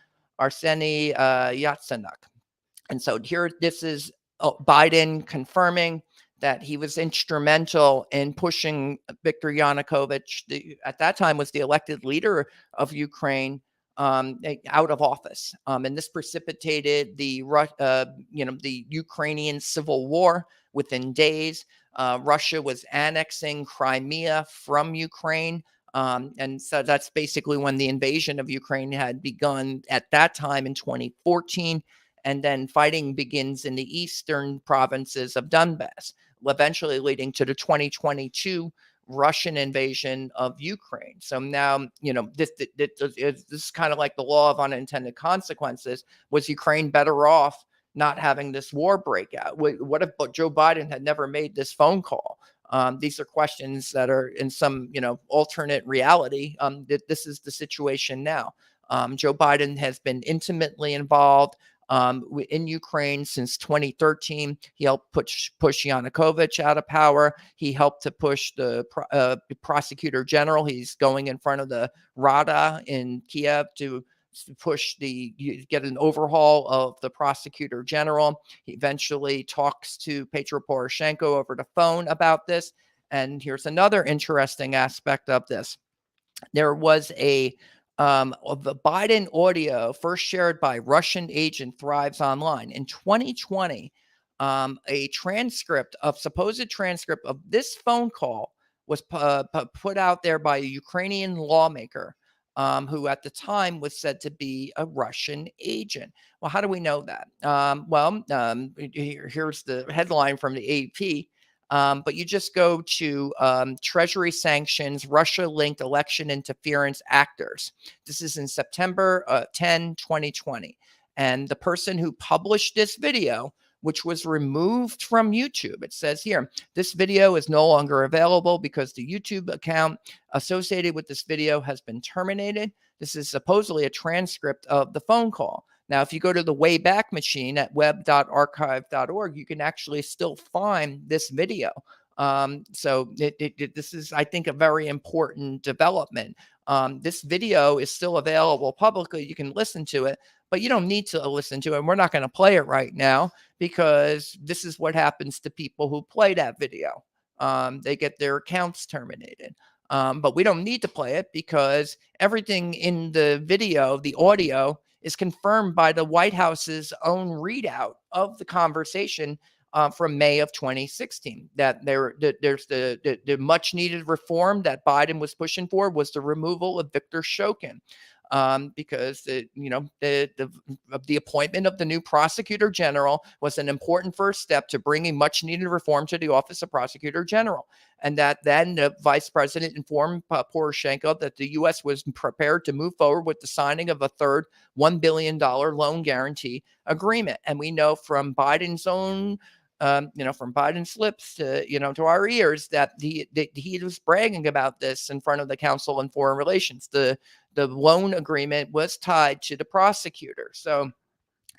Arseny Yatsenyuk. And so here, this is Biden confirming that he was instrumental in pushing Viktor Yanukovych, at that time was the elected leader of Ukraine, out of office. And this precipitated the Ukrainian civil war, within days. Russia was annexing Crimea from Ukraine. And so that's basically when the invasion of Ukraine had begun at that time in 2014. And then fighting begins in the eastern provinces of Donbass, eventually leading to the 2022 Russian invasion of Ukraine. So now, this is kind of like the law of unintended consequences. Was Ukraine better off not having this war break out? What if Joe Biden had never made this phone call? These are questions that are in some, alternate reality. This is the situation now. Joe Biden has been intimately involved in Ukraine since 2013. He helped push Yanukovych out of power. He helped to push the prosecutor general. He's going in front of the Rada in Kiev to get an overhaul of the prosecutor general. He eventually talks to Petro Poroshenko over the phone about this. And here's another interesting aspect of this. There was of the Biden audio first shared by Russian agent Thrives Online in 2020. A supposed transcript of this phone call was put out there by a Ukrainian lawmaker who at the time was said to be a Russian agent. Well, how do we know that? Here's the headline from the AP. But you just go to Treasury sanctions Russia-linked election interference actors. This is in September 10, 2020. And the person who published this video, which was removed from YouTube, it says here, this video is no longer available because the YouTube account associated with this video has been terminated. This is supposedly a transcript of the phone call. Now, if you go to the Wayback Machine at web.archive.org, you can actually still find this video. This is, I think, a very important development. This video is still available publicly. You can listen to it, but you don't need to listen to it. And we're not going to play it right now because this is what happens to people who play that video. They get their accounts terminated. But we don't need to play it because everything in the video, the audio, is confirmed by the White House's own readout of the conversation from May of 2016. That there's the much needed reform that Biden was pushing for was the removal of Viktor Shokin. Because the appointment of the new prosecutor general was an important first step to bringing much needed reform to the office of prosecutor general. And that then the vice president informed Poroshenko that the U.S. was prepared to move forward with the signing of a third $1 billion loan guarantee agreement. And we know from Biden's own from Biden's lips to our ears that he was bragging about this in front of the Council on Foreign Relations. The loan agreement was tied to the prosecutor. So,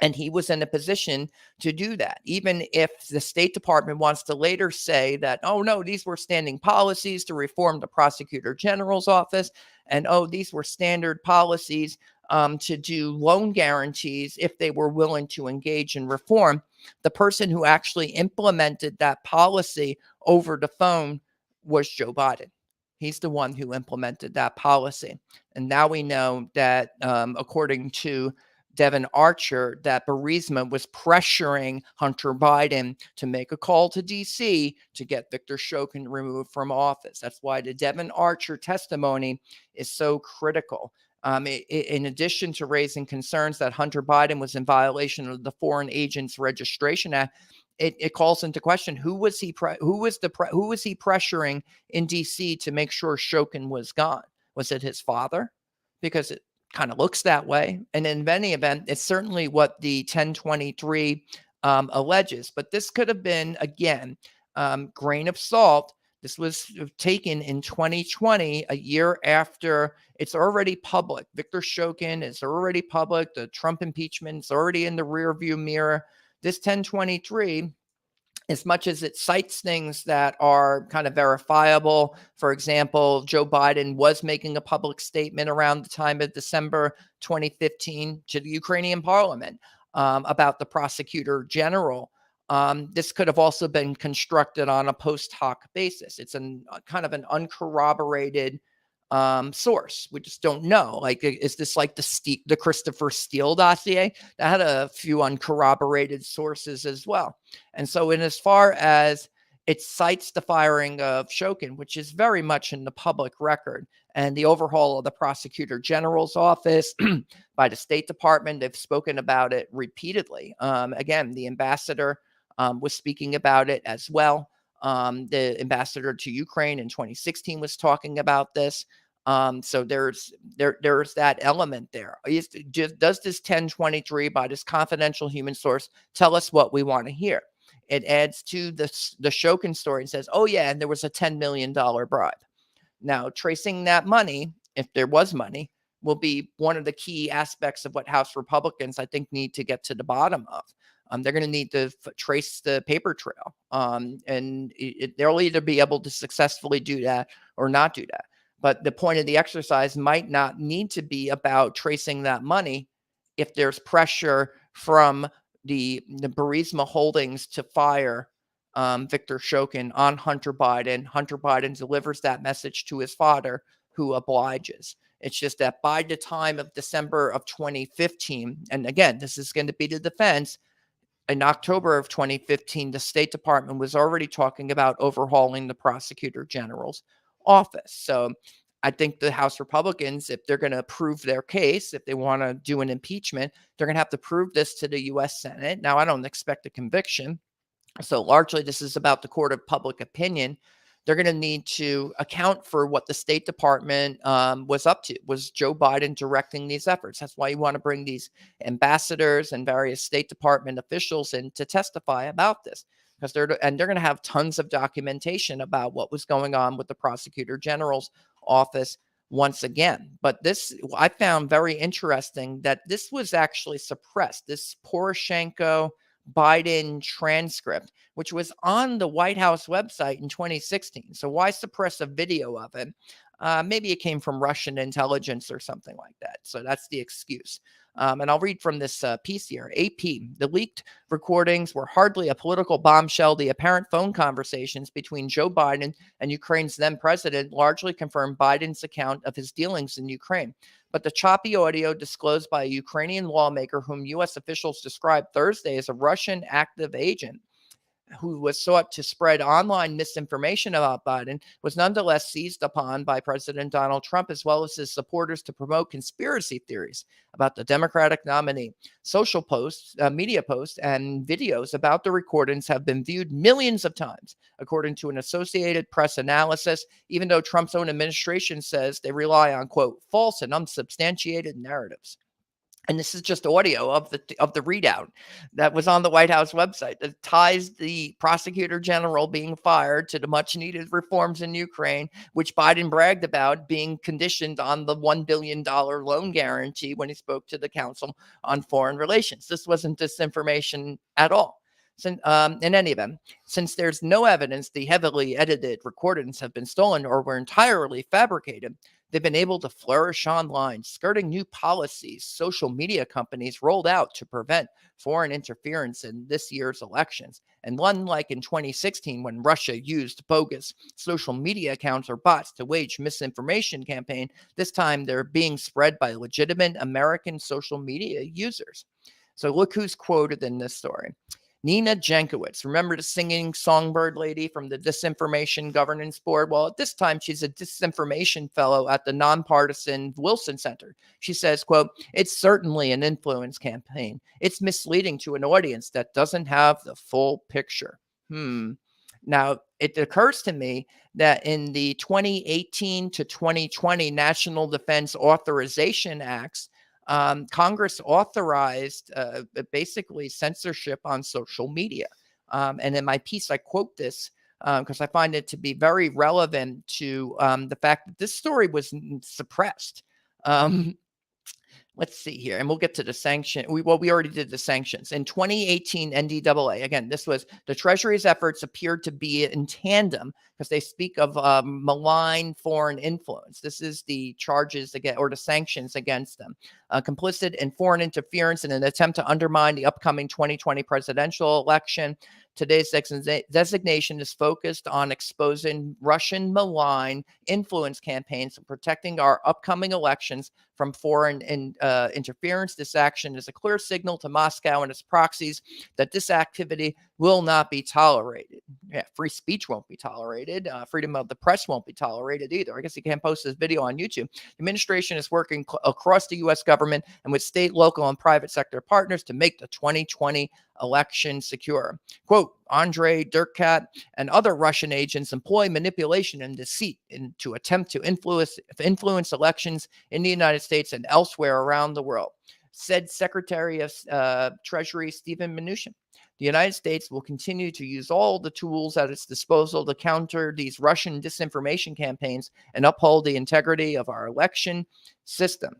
and he was in a position to do that, even if the State Department wants to later say that, oh, no, these were standing policies to reform the prosecutor general's office. And, oh, these were standard policies to do loan guarantees if they were willing to engage in reform. The person who actually implemented that policy over the phone was Joe Biden. He's the one who implemented that policy. And now we know that, according to Devin Archer, that Burisma was pressuring Hunter Biden to make a call to D.C. to get Viktor Shokin removed from office. That's why the Devin Archer testimony is so critical. In addition to raising concerns that Hunter Biden was in violation of the Foreign Agents Registration Act, it calls into question who was he pressuring in D.C. to make sure Shokin was gone? Was it his father? Because it kind of looks that way. And in any event, it's certainly what the 1023 alleges. But this could have been, again, grain of salt. This was taken in 2020, a year after it's already public. Viktor Shokin is already public. The Trump impeachment is already in the rearview mirror. This 1023, as much as it cites things that are kind of verifiable, for example, Joe Biden was making a public statement around the time of December 2015 to the Ukrainian parliament about the prosecutor general. This could have also been constructed on a post hoc basis. It's kind of an uncorroborated source. We just don't know. Like, is this like the Christopher Steele dossier that had a few uncorroborated sources as well? And so, in as far as it cites the firing of Shokin, which is very much in the public record, and the overhaul of the Prosecutor General's office by the State Department, they've spoken about it repeatedly. Again, the ambassador was speaking about it as well. The ambassador to Ukraine in 2016 was talking about this. So there's that element there. Does this 1023 by this confidential human source tell us what we want to hear? It adds to the Shokin story and says, oh yeah, and there was a $10 million bribe. Now, tracing that money, if there was money, will be one of the key aspects of what House Republicans, I think, need to get to the bottom of. They're going to need to trace the paper trail, and they'll either be able to successfully do that or not do that. But the point of the exercise might not need to be about tracing that money if there's pressure from the Burisma holdings to fire Victor Shokin on Hunter Biden. Hunter Biden delivers that message to his father, who obliges. It's just that by the time of December of 2015, and again, this is going to be the defense, in October of 2015, the State Department was already talking about overhauling the Prosecutor General's office. So I think the House Republicans, if they're going to prove their case, if they want to do an impeachment, they're going to have to prove this to the U.S. Senate. Now, I don't expect a conviction. So largely, this is about the court of public opinion. They're going to need to account for what the State Department was up to. Was Joe Biden directing these efforts? That's why you want to bring these ambassadors and various State Department officials in to testify about this, because they're going to have tons of documentation about what was going on with the Prosecutor General's office once again. But this, I found very interesting that this was actually suppressed. This Poroshenko Biden transcript, which was on the White House website in 2016. So why suppress a video of it? Maybe it came from Russian intelligence or something like that. So that's the excuse. And I'll read from this piece here. AP, the leaked recordings were hardly a political bombshell. The apparent phone conversations between Joe Biden and Ukraine's then president largely confirmed Biden's account of his dealings in Ukraine. But the choppy audio disclosed by a Ukrainian lawmaker whom U.S. officials described Thursday as a Russian active agent who was sought to spread online misinformation about Biden was nonetheless seized upon by President Donald Trump as well as his supporters to promote conspiracy theories about the Democratic nominee. Social posts, media posts, and videos about the recordings have been viewed millions of times, according to an Associated Press analysis, even though Trump's own administration says they rely on, quote, false and unsubstantiated narratives. And this is just audio of the readout that was on the White House website that ties the Prosecutor General being fired to the much needed reforms in Ukraine, which Biden bragged about being conditioned on the $1 billion loan guarantee when he spoke to the Council on Foreign Relations. This wasn't disinformation at all. In any event, since there's no evidence the heavily edited recordings have been stolen or were entirely fabricated, they've been able to flourish online, skirting new policies social media companies rolled out to prevent foreign interference in this year's elections. And unlike in 2016, when Russia used bogus social media accounts or bots to wage misinformation campaign, this time they're being spread by legitimate American social media users. So look who's quoted in this story. Nina Jankowicz, remember the singing songbird lady from the Disinformation Governance Board? Well, at this time, she's a disinformation fellow at the nonpartisan Wilson Center. She says, quote, it's certainly an influence campaign. It's misleading to an audience that doesn't have the full picture. Now, it occurs to me that in the 2018 to 2020 National Defense Authorization Acts, Congress authorized basically censorship on social media. And in my piece, I quote this because I find it to be very relevant to the fact that this story was suppressed. Let's see here, and we'll get to the sanction. We already did the sanctions. In 2018, NDAA, again, this was the Treasury's efforts appeared to be in tandem because they speak of malign foreign influence. This is the charges against, or the sanctions against them. Complicit in foreign interference in an attempt to undermine the upcoming 2020 presidential election. Today's designation is focused on exposing Russian malign influence campaigns and protecting our upcoming elections from foreign interference. This action is a clear signal to Moscow and its proxies that this activity will not be tolerated. Yeah, free speech won't be tolerated. Freedom of the press won't be tolerated either. I guess you can't post this video on YouTube. The administration is working across the U.S. government and with state, local, and private sector partners to make the 2020 election secure. Quote, Andrei Durkat and other Russian agents employ manipulation and deceit to attempt to influence elections in the United States and elsewhere around the world, said Secretary of Treasury Steven Mnuchin. The United States will continue to use all the tools at its disposal to counter these Russian disinformation campaigns and uphold the integrity of our election system.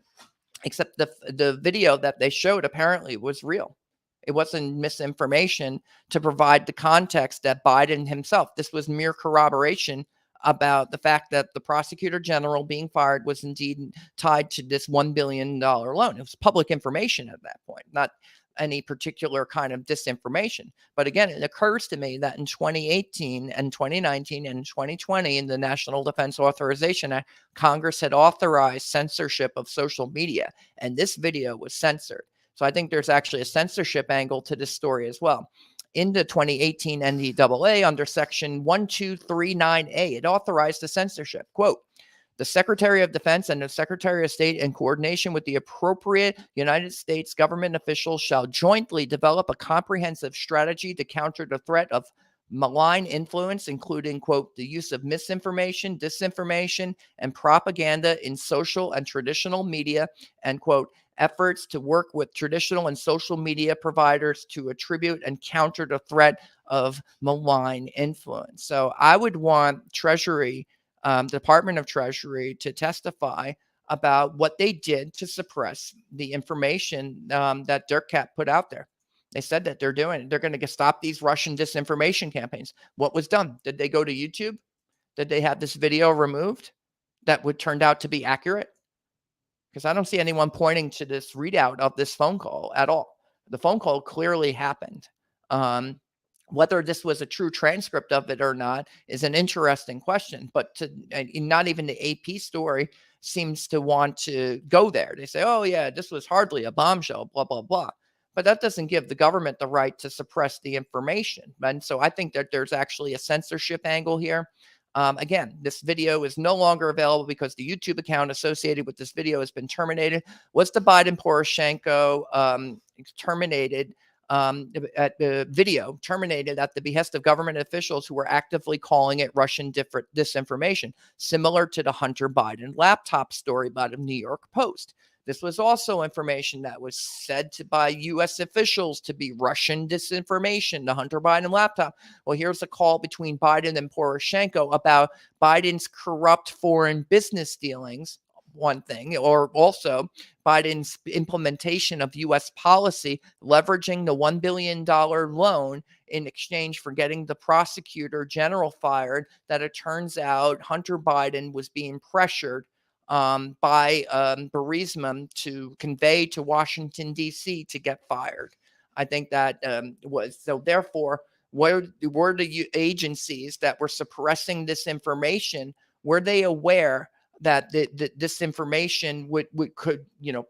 Except the video that they showed apparently was real. It wasn't misinformation to provide the context that Biden himself, this was mere corroboration about the fact that the prosecutor general being fired was indeed tied to this $1 billion loan. It was public information at that point, not any particular kind of disinformation. But again, it occurs to me that in 2018 and 2019 and 2020 in the National Defense Authorization Act, Congress had authorized censorship of social media, and this video was censored. So I think there's actually a censorship angle to this story as well. In the 2018 NDAA, under Section 1239A, it authorized the censorship. Quote, the Secretary of Defense and the Secretary of State, in coordination with the appropriate United States government officials, shall jointly develop a comprehensive strategy to counter the threat of malign influence, including, quote, the use of misinformation, disinformation, and propaganda in social and traditional media, and, quote, efforts to work with traditional and social media providers to attribute and counter the threat of malign influence. So I would want Treasury, Department of Treasury, to testify about what they did to suppress the information that Durkat put out there. They said that they're going to stop these Russian disinformation campaigns. What was done? Did they go to YouTube? Did they have this video removed that would turn out to be accurate? Because I don't see anyone pointing to this readout of this phone call at all. The phone call clearly happened. Whether this was a true transcript of it or not is an interesting question, but not even the AP story seems to want to go there. They say, oh yeah, this was hardly a bombshell, blah, blah, blah. But that doesn't give the government the right to suppress the information. And so I think that there's actually a censorship angle here. Again, this video is no longer available because the YouTube account associated with this video has been terminated. Was the Biden-Poroshenko terminated? At the video terminated at the behest of government officials who were actively calling it Russian disinformation, similar to the Hunter Biden laptop story by the New York Post. This was also information that was said by U.S. officials to be Russian disinformation, the Hunter Biden laptop. Well, here's a call between Biden and Poroshenko about Biden's corrupt foreign business dealings, one thing, or also Biden's implementation of U.S. policy, leveraging the $1 billion loan in exchange for getting the prosecutor general fired, that it turns out Hunter Biden was being pressured by Burisma to convey to Washington, D.C. to get fired. I think that was, so therefore, were the agencies that were suppressing this information, were they aware that this information could,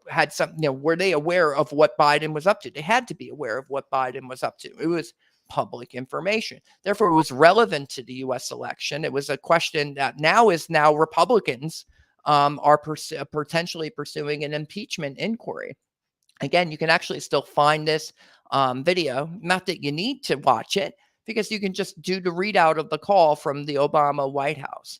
had some, were they aware of what Biden was up to? They had to be aware of what Biden was up to. It was public information. Therefore, it was relevant to the U.S. election. It was a question that now Republicans are potentially pursuing an impeachment inquiry. Again, you can actually still find this video. Not that you need to watch it, because you can just do the readout of the call from the Obama White House.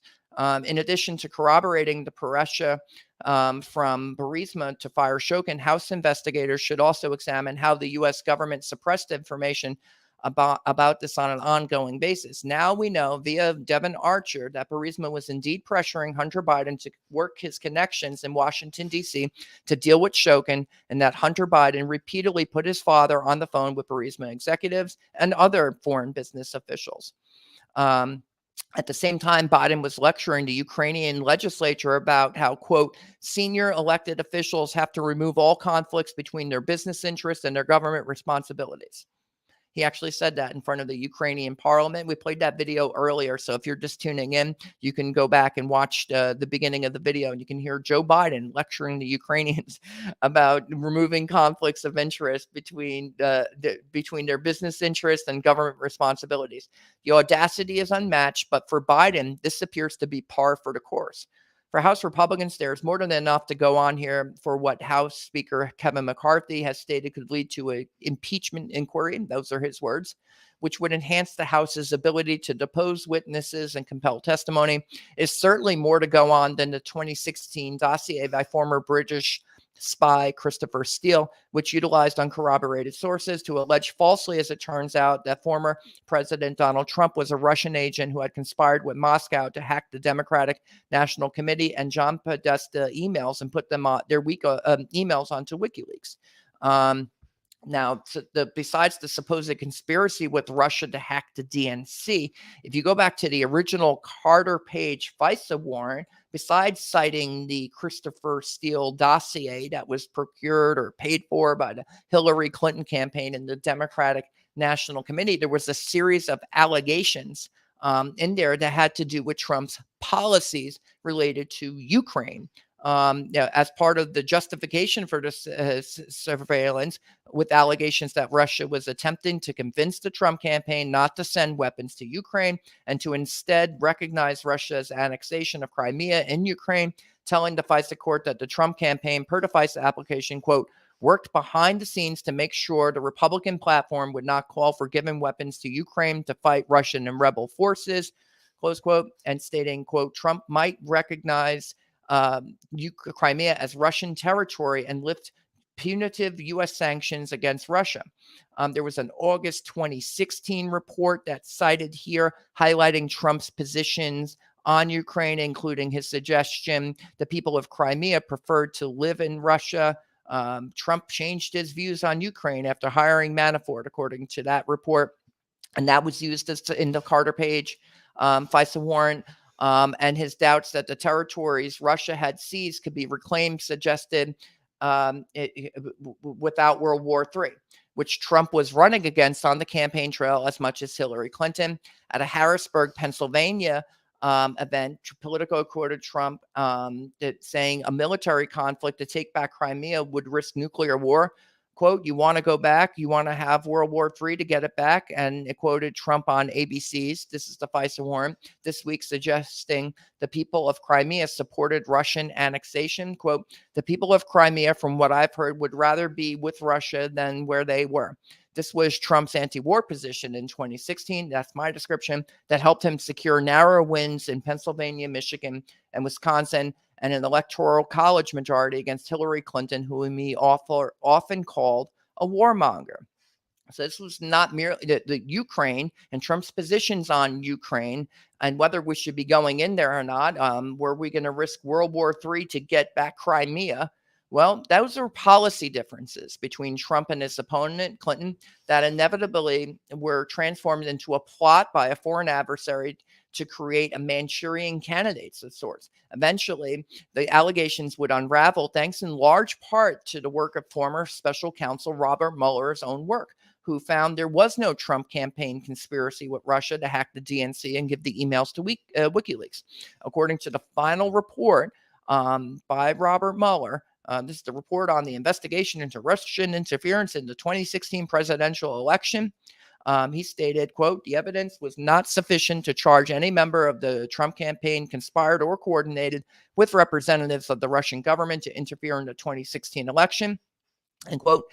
In addition to corroborating the pressure from Burisma to fire Shokin, House investigators should also examine how the U.S. government suppressed information about this on an ongoing basis. Now we know via Devin Archer that Burisma was indeed pressuring Hunter Biden to work his connections in Washington, D.C. to deal with Shokin, and that Hunter Biden repeatedly put his father on the phone with Burisma executives and other foreign business officials. At the same time, Biden was lecturing the Ukrainian legislature about how, quote, senior elected officials have to remove all conflicts between their business interests and their government responsibilities. He actually said that in front of the Ukrainian parliament. We played that video earlier. So if you're just tuning in, you can go back and watch the beginning of the video, and you can hear Joe Biden lecturing the Ukrainians about removing conflicts of interest between between their business interests and government responsibilities. The audacity is unmatched, but for Biden, this appears to be par for the course. For House Republicans, there's more than enough to go on here for what House Speaker Kevin McCarthy has stated could lead to an impeachment inquiry. Those are his words, which would enhance the House's ability to depose witnesses and compel testimony. Is certainly more to go on than the 2016 dossier by former British spy Christopher Steele, which utilized uncorroborated sources to allege falsely, as it turns out, that former President Donald Trump was a Russian agent who had conspired with Moscow to hack the Democratic National Committee and John Podesta emails and put them on their emails onto WikiLeaks. Now, besides the supposed conspiracy with Russia to hack the DNC, if you go back to the original Carter Page FISA warrant, besides citing the Christopher Steele dossier that was procured or paid for by the Hillary Clinton campaign and the Democratic National Committee, there was a series of allegations in there that had to do with Trump's policies related to Ukraine. As part of the justification for this surveillance, with allegations that Russia was attempting to convince the Trump campaign not to send weapons to Ukraine and to instead recognize Russia's annexation of Crimea in Ukraine, telling the FISA court that the Trump campaign, per the FISA application, quote, worked behind the scenes to make sure the Republican platform would not call for giving weapons to Ukraine to fight Russian and rebel forces, close quote, and stating, quote, Trump might recognize Crimea as Russian territory and lift punitive U.S. sanctions against Russia. There was an August 2016 report that's cited here highlighting Trump's positions on Ukraine, including his suggestion the people of Crimea preferred to live in Russia. Trump changed his views on Ukraine after hiring Manafort, according to that report. And that was used in the Carter Page FISA warrant. And his doubts that the territories Russia had seized could be reclaimed suggested without World War III, which Trump was running against on the campaign trail as much as Hillary Clinton. At a Harrisburg, Pennsylvania event, Politico quoted Trump saying a military conflict to take back Crimea would risk nuclear war. Quote, you want to go back? You want to have World War III to get it back? And it quoted Trump on ABC's, this is the FISA warrant, this week suggesting the people of Crimea supported Russian annexation. Quote, the people of Crimea, from what I've heard, would rather be with Russia than where they were. This was Trump's anti-war position in 2016. That's my description. That helped him secure narrow wins in Pennsylvania, Michigan, and Wisconsin, and an electoral college majority against Hillary Clinton, whom he often called a warmonger. So this was not merely the Ukraine and Trump's positions on Ukraine and whether we should be going in there or not. Were we going to risk World War III to get back Crimea? Well, those are policy differences between Trump and his opponent, Clinton, that inevitably were transformed into a plot by a foreign adversary to create a Manchurian candidate of sorts. Eventually, the allegations would unravel thanks in large part to the work of former special counsel Robert Mueller's own work, who found there was no Trump campaign conspiracy with Russia to hack the DNC and give the emails to WikiLeaks. According to the final report by Robert Mueller, this is the report on the investigation into Russian interference in the 2016 presidential election. He stated, quote, the evidence was not sufficient to charge any member of the Trump campaign conspired or coordinated with representatives of the Russian government to interfere in the 2016 election. And quote,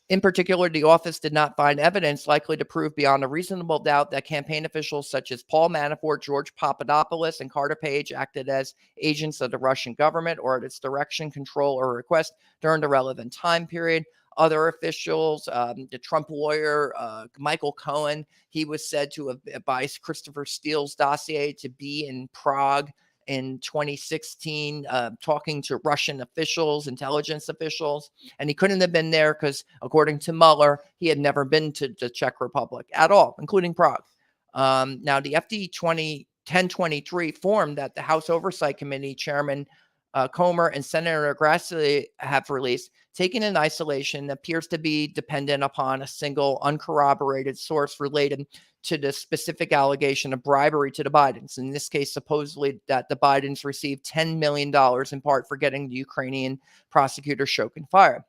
in particular, the office did not find evidence likely to prove beyond a reasonable doubt that campaign officials such as Paul Manafort, George Papadopoulos, and Carter Page acted as agents of the Russian government or at its direction, control, or request during the relevant time period. Other officials, the Trump lawyer, Michael Cohen, he was said to have advised Christopher Steele's dossier to be in Prague in 2016, talking to Russian officials, intelligence officials, and he couldn't have been there because, according to Mueller, he had never been to the Czech Republic at all, including Prague. Now, the FD 1023 form that the House Oversight Committee Chairman Comer and Senator Grassley have released, taken in isolation, appears to be dependent upon a single uncorroborated source related to the specific allegation of bribery to the Bidens. In this case, supposedly that the Bidens received $10 million in part for getting the Ukrainian prosecutor Shokin fired.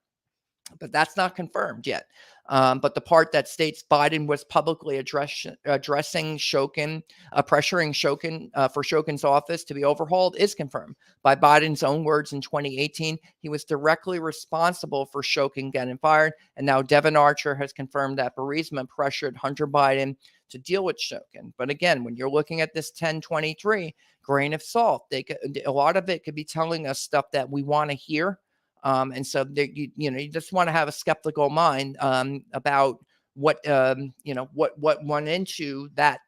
But that's not confirmed yet. But the part that states Biden was publicly addressing Shokin, pressuring Shokin for Shokin's office to be overhauled is confirmed. By Biden's own words in 2018, he was directly responsible for Shokin getting fired. And now Devin Archer has confirmed that Burisma pressured Hunter Biden to deal with Shokin. But again, when you're looking at this 1023, grain of salt, a lot of it could be telling us stuff that we want to hear. And so you just want to have a skeptical mind about what what went into that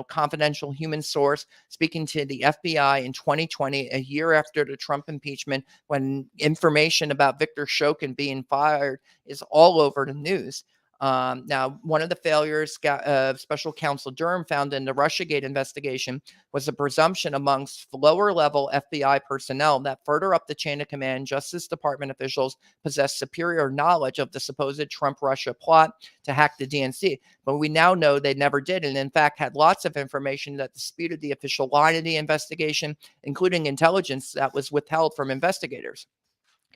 confidential human source speaking to the FBI in 2020, a year after the Trump impeachment, when information about Victor Shokin being fired is all over the news. Now, one of the failures Special Counsel Durham found in the Russiagate investigation was a presumption amongst lower-level FBI personnel that further up the chain of command, Justice Department officials possessed superior knowledge of the supposed Trump-Russia plot to hack the DNC. But we now know they never did, and in fact had lots of information that disputed the official line of the investigation, including intelligence that was withheld from investigators.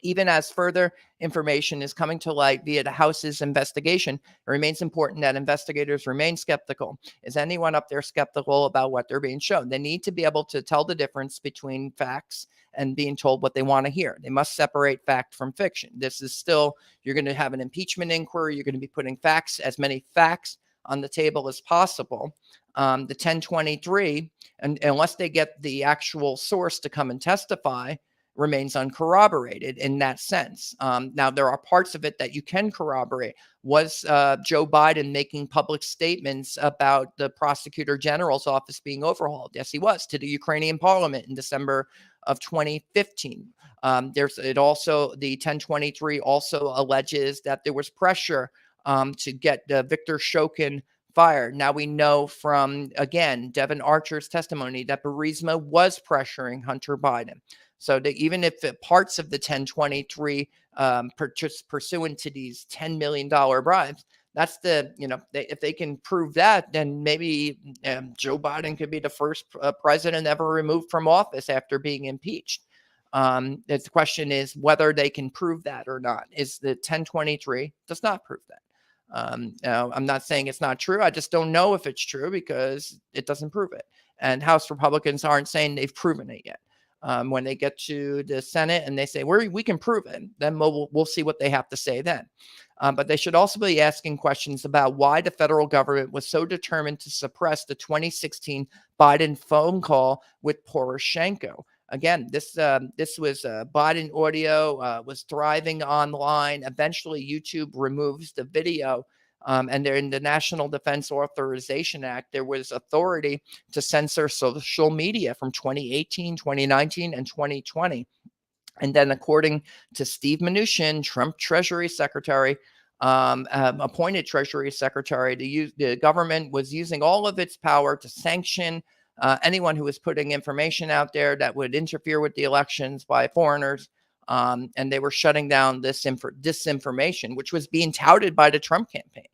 Even as further information is coming to light via the House's investigation, it remains important that investigators remain skeptical. Is anyone up there skeptical about what they're being shown? They need to be able to tell the difference between facts and being told what they want to hear. They must separate fact from fiction. This is still, you're going to have an impeachment inquiry. You're going to be putting as many facts on the table as possible. The 1023, and unless they get the actual source to come and testify, remains uncorroborated in that sense. Now, there are parts of it that you can corroborate. Was Joe Biden making public statements about the Prosecutor General's office being overhauled? Yes, he was, to the Ukrainian parliament in December of 2015. The 1023 also alleges that there was pressure to get Victor Shokin fired. Now we know from, again, Devin Archer's testimony that Burisma was pressuring Hunter Biden. So that even if parts of the 1023 pursuant to these $10 million bribes, that's if they can prove that, then maybe Joe Biden could be the first president ever removed from office after being impeached. The question is whether they can prove that or not. Is the 1023 does not prove that. Now, I'm not saying it's not true. I just don't know if it's true because it doesn't prove it. And House Republicans aren't saying they've proven it yet. When they get to the Senate and they say, we can prove it, then we'll see what they have to say then. But they should also be asking questions about why the federal government was so determined to suppress the 2016 Biden phone call with Poroshenko. Again, this was Biden audio, was thriving online. Eventually, YouTube removes the video. And in the National Defense Authorization Act, there was authority to censor social media from 2018, 2019, and 2020. And then, according to Steve Mnuchin, Trump Treasury Secretary, appointed Treasury Secretary, the government was using all of its power to sanction anyone who was putting information out there that would interfere with the elections by foreigners. And they were shutting down this disinformation, which was being touted by the Trump campaign.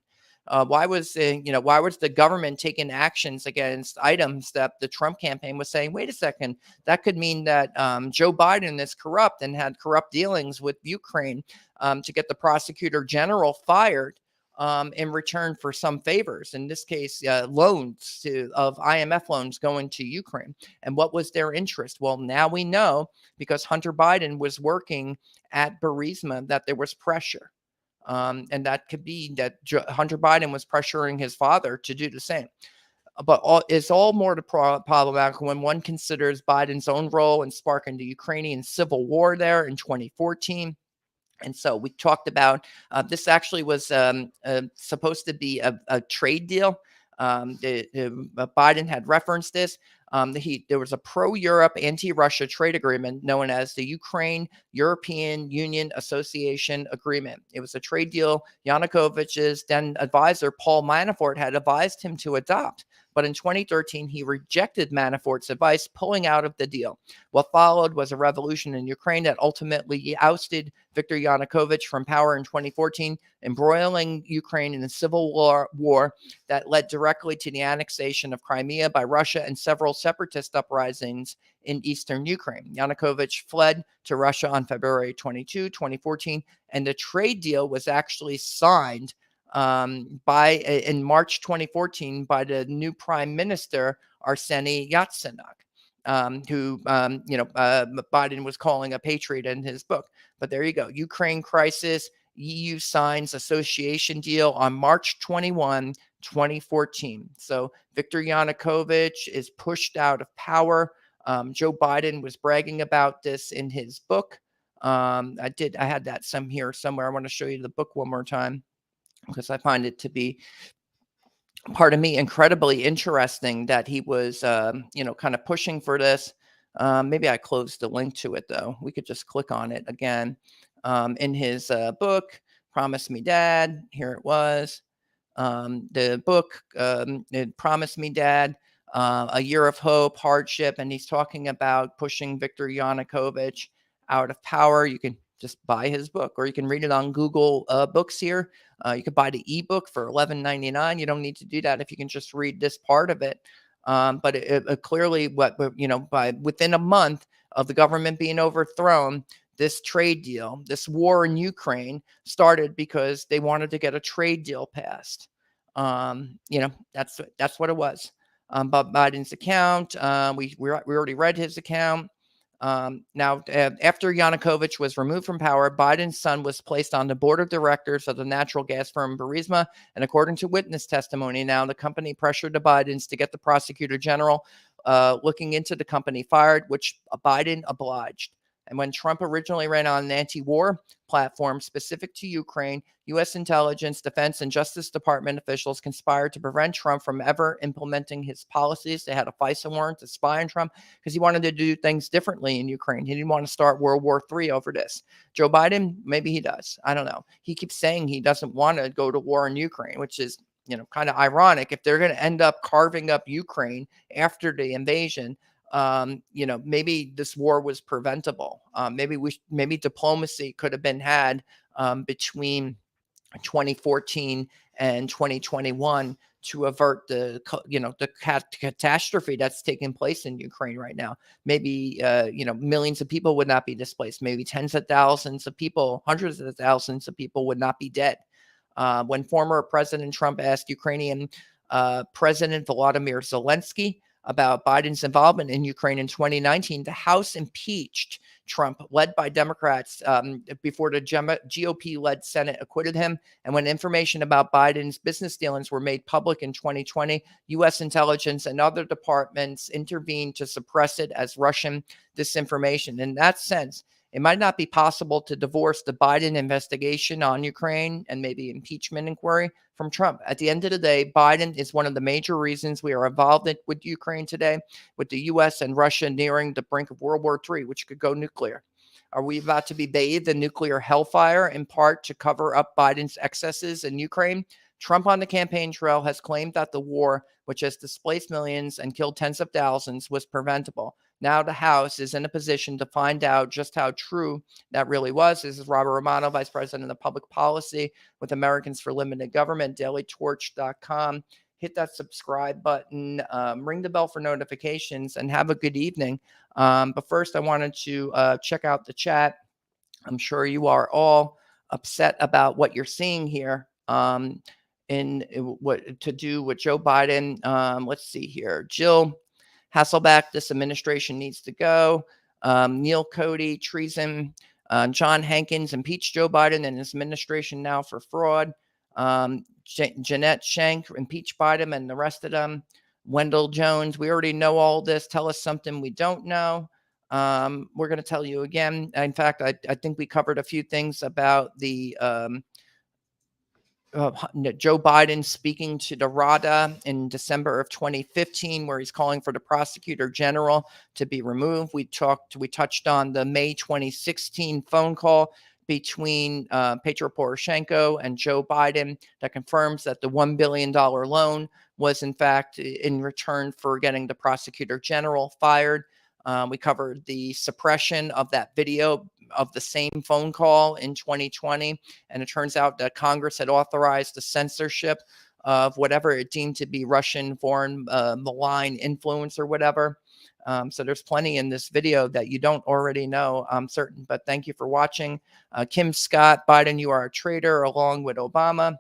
Why was the government taking actions against items that the Trump campaign was saying, wait a second, that could mean that Joe Biden is corrupt and had corrupt dealings with Ukraine to get the Prosecutor General fired in return for some favors, in this case, loans of IMF loans going to Ukraine. And what was their interest? Well, now we know, because Hunter Biden was working at Burisma, that there was pressure. And that could be that Hunter Biden was pressuring his father to do the same. But it's all more problematic when one considers Biden's own role in sparking the Ukrainian civil war there in 2014. And so we talked about this actually was supposed to be a trade deal. Biden had referenced this. There was a pro-Europe, anti-Russia trade agreement known as the Ukraine-European Union Association Agreement. It was a trade deal Yanukovych's then advisor, Paul Manafort, had advised him to adopt. But in 2013, he rejected Manafort's advice, pulling out of the deal. What followed was a revolution in Ukraine that ultimately ousted Viktor Yanukovych from power in 2014, embroiling Ukraine in a civil war that led directly to the annexation of Crimea by Russia and several separatist uprisings in eastern Ukraine. Yanukovych fled to Russia on February 22, 2014, and the trade deal was actually signed in March 2014 by the new Prime Minister Arseniy Yatsenyuk, who Biden was calling a patriot in his book. But there you go, Ukraine crisis. EU signs association deal on March 21, 2014. So Viktor Yanukovych is pushed out of power. Joe Biden was bragging about this in his book. I had that here somewhere. I want to show you the book one more time because I find it to be, pardon me, incredibly interesting that he was, kind of pushing for this. Maybe I closed the link to it, though. We could just click on it again. In his book, Promise Me Dad, here it was. The book, it Promise Me Dad, A Year of Hope, Hardship, and he's talking about pushing Viktor Yanukovych out of power. You can just buy his book, or you can read it on Google Books here. You could buy the ebook for $11.99. You don't need to do that if you can just read this part of it. But it clearly, by within a month of the government being overthrown, this trade deal, this war in Ukraine started because they wanted to get a trade deal passed. That's what it was. But Biden's account, we already read his account. Now, after Yanukovych was removed from power, Biden's son was placed on the board of directors of the natural gas firm Burisma. And according to witness testimony, now the company pressured the Bidens to get the prosecutor general looking into the company fired, which Biden obliged. And when Trump originally ran on an anti-war platform specific to Ukraine, U.S. intelligence, defense, and Justice Department officials conspired to prevent Trump from ever implementing his policies. They had a FISA warrant to spy on Trump because he wanted to do things differently in Ukraine. He didn't want to start World War III over this. Joe Biden, maybe he does. I don't know. He keeps saying he doesn't want to go to war in Ukraine, which is kind of ironic. If they're going to end up carving up Ukraine after the invasion, maybe this war was preventable. Maybe diplomacy could have been had between 2014 and 2021 to avert the catastrophe that's taking place in Ukraine right now. Maybe, millions of people would not be displaced. Maybe tens of thousands of people, hundreds of thousands of people would not be dead. When former President Trump asked Ukrainian President Volodymyr Zelensky about Biden's involvement in Ukraine in 2019, the House impeached Trump, led by Democrats, before the GOP-led Senate acquitted him. And when information about Biden's business dealings were made public in 2020, U.S. intelligence and other departments intervened to suppress it as Russian disinformation. In that sense, it might not be possible to divorce the Biden investigation on Ukraine and maybe impeachment inquiry from Trump. At the end of the day, Biden is one of the major reasons we are involved with Ukraine today, with the U.S. and Russia nearing the brink of World War III, which could go nuclear. Are we about to be bathed in nuclear hellfire, in part to cover up Biden's excesses in Ukraine? Trump on the campaign trail has claimed that the war, which has displaced millions and killed tens of thousands, was preventable. Now the House is in a position to find out just how true that really was. This is Robert Romano, Vice President of Public Policy with Americans for Limited Government, dailytorch.com. Hit that subscribe button, ring the bell for notifications, and have a good evening. But first, I wanted to check out the chat. I'm sure you are all upset about what you're seeing here. In what to do with Joe Biden. Let's see here. Jill Hasselbeck, this administration needs to go. Neil Cody, treason. John Hankins, impeach Joe Biden and his administration now for fraud. Jeanette Shank, impeach Biden and the rest of them. Wendell Jones, we already know all this. Tell us something we don't know. We're going to tell you again. In fact, I think we covered a few things about the Joe Biden speaking to the Rada in December of 2015, where he's calling for the prosecutor general to be removed. We touched on the May 2016 phone call between Petro Poroshenko and Joe Biden that confirms that the $1 billion loan was in fact in return for getting the prosecutor general fired. We covered the suppression of that video of the same phone call in 2020. And it turns out that Congress had authorized the censorship of whatever it deemed to be Russian foreign malign influence or whatever. So there's plenty in this video that you don't already know, I'm certain. But thank you for watching. Kim Scott, Biden, you are a traitor, along with Obama.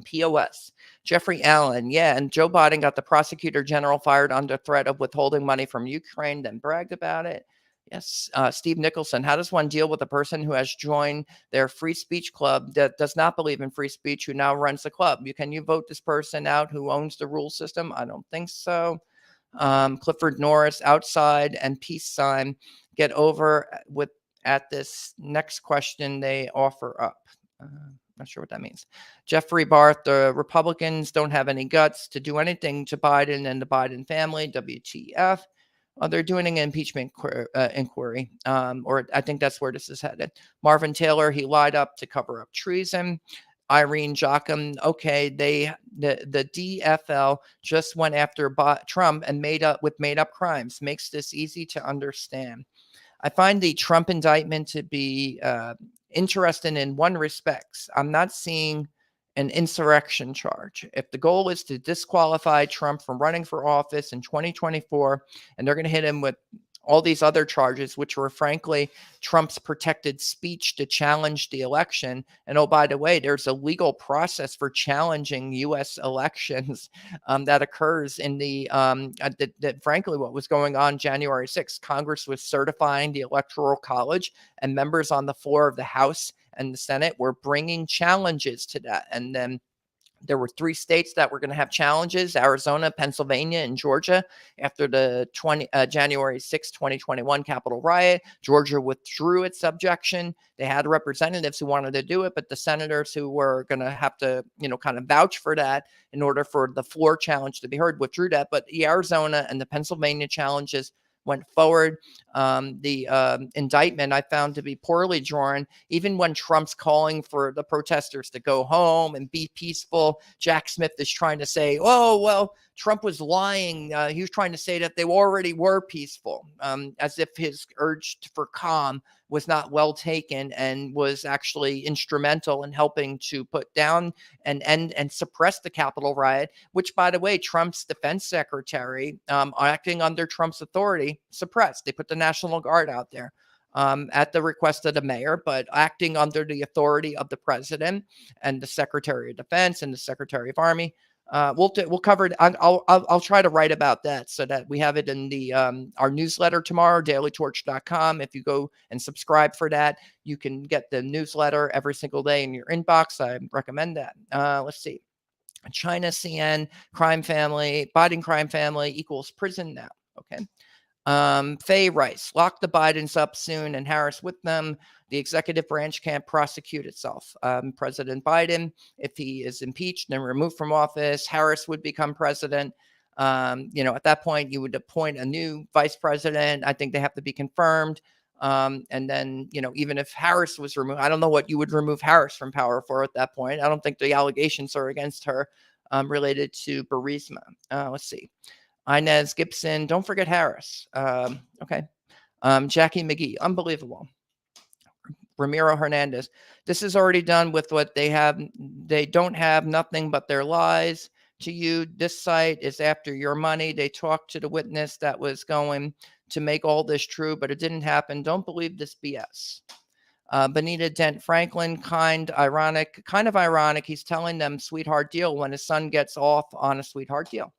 POS. Jeffrey Allen, yeah, and Joe Biden got the prosecutor general fired under threat of withholding money from Ukraine, then bragged about it. Yes. Steve Nicholson, how does one deal with a person who has joined their free speech club that does not believe in free speech, who now runs the club? Can you vote this person out who owns the rule system? I don't think so. Clifford Norris, outside and peace sign. Get over with at this next question they offer up. Not sure what that means. Jeffrey Barth, the Republicans don't have any guts to do anything to Biden and the Biden family. WTF. They're doing an impeachment inquiry, or I think that's where this is headed. Marvin Taylor, he lied up to cover up treason. Irene Jocham, okay, the DFL just went after Trump and made up crimes. Makes this easy to understand. I find the Trump indictment to be interesting in one respect. I'm not seeing an insurrection charge. If the goal is to disqualify Trump from running for office in 2024, and they're going to hit him with all these other charges, which were frankly Trump's protected speech to challenge the election. And oh, by the way, there's a legal process for challenging U.S. elections that occurs in the that frankly what was going on January 6th. Congress was certifying the Electoral College, and members on the floor of the House and the Senate were bringing challenges to that. And then there were 3 states that were going to have challenges: Arizona, Pennsylvania, and Georgia. After the January 6, 2021 Capitol riot, Georgia withdrew its objection. They had representatives who wanted to do it, but the senators who were going to have to, kind of vouch for that in order for the floor challenge to be heard withdrew that. But the Arizona and the Pennsylvania challenges went forward. The indictment I found to be poorly drawn. Even when Trump's calling for the protesters to go home and be peaceful, Jack Smith is trying to say, oh, well, Trump was lying. He was trying to say that they already were peaceful, as if his urge for calm was not well taken and was actually instrumental in helping to put down and end and suppress the Capitol riot, which, by the way, Trump's defense secretary, acting under Trump's authority, suppressed. They put the National Guard out there at the request of the mayor, but acting under the authority of the president and the Secretary of Defense and the Secretary of Army. We'll cover it. I'll try to write about that so that we have it in the our newsletter tomorrow, dailytorch.com. If you go and subscribe for that, you can get the newsletter every single day in your inbox. I recommend that. Let's see. China CN crime family, Biden crime family equals prison now. Okay. Faye Rice, lock the Bidens up soon and Harris with them. The executive branch can't prosecute itself. President Biden, if he is impeached and removed from office, Harris would become president. At that point, you would appoint a new vice president. I think they have to be confirmed. And then, even if Harris was removed, I don't know what you would remove Harris from power for at that point. I don't think the allegations are against her related to Burisma. Let's see. Inez Gibson, don't forget Harris. Okay. Jackie McGee, unbelievable. Ramiro Hernandez, this is already done with what they have. They don't have nothing but their lies to you. This site is after your money. They talked to the witness that was going to make all this true, but it didn't happen. Don't believe this BS. Benita Dent Franklin, kind of ironic. He's telling them sweetheart deal when his son gets off on a sweetheart deal.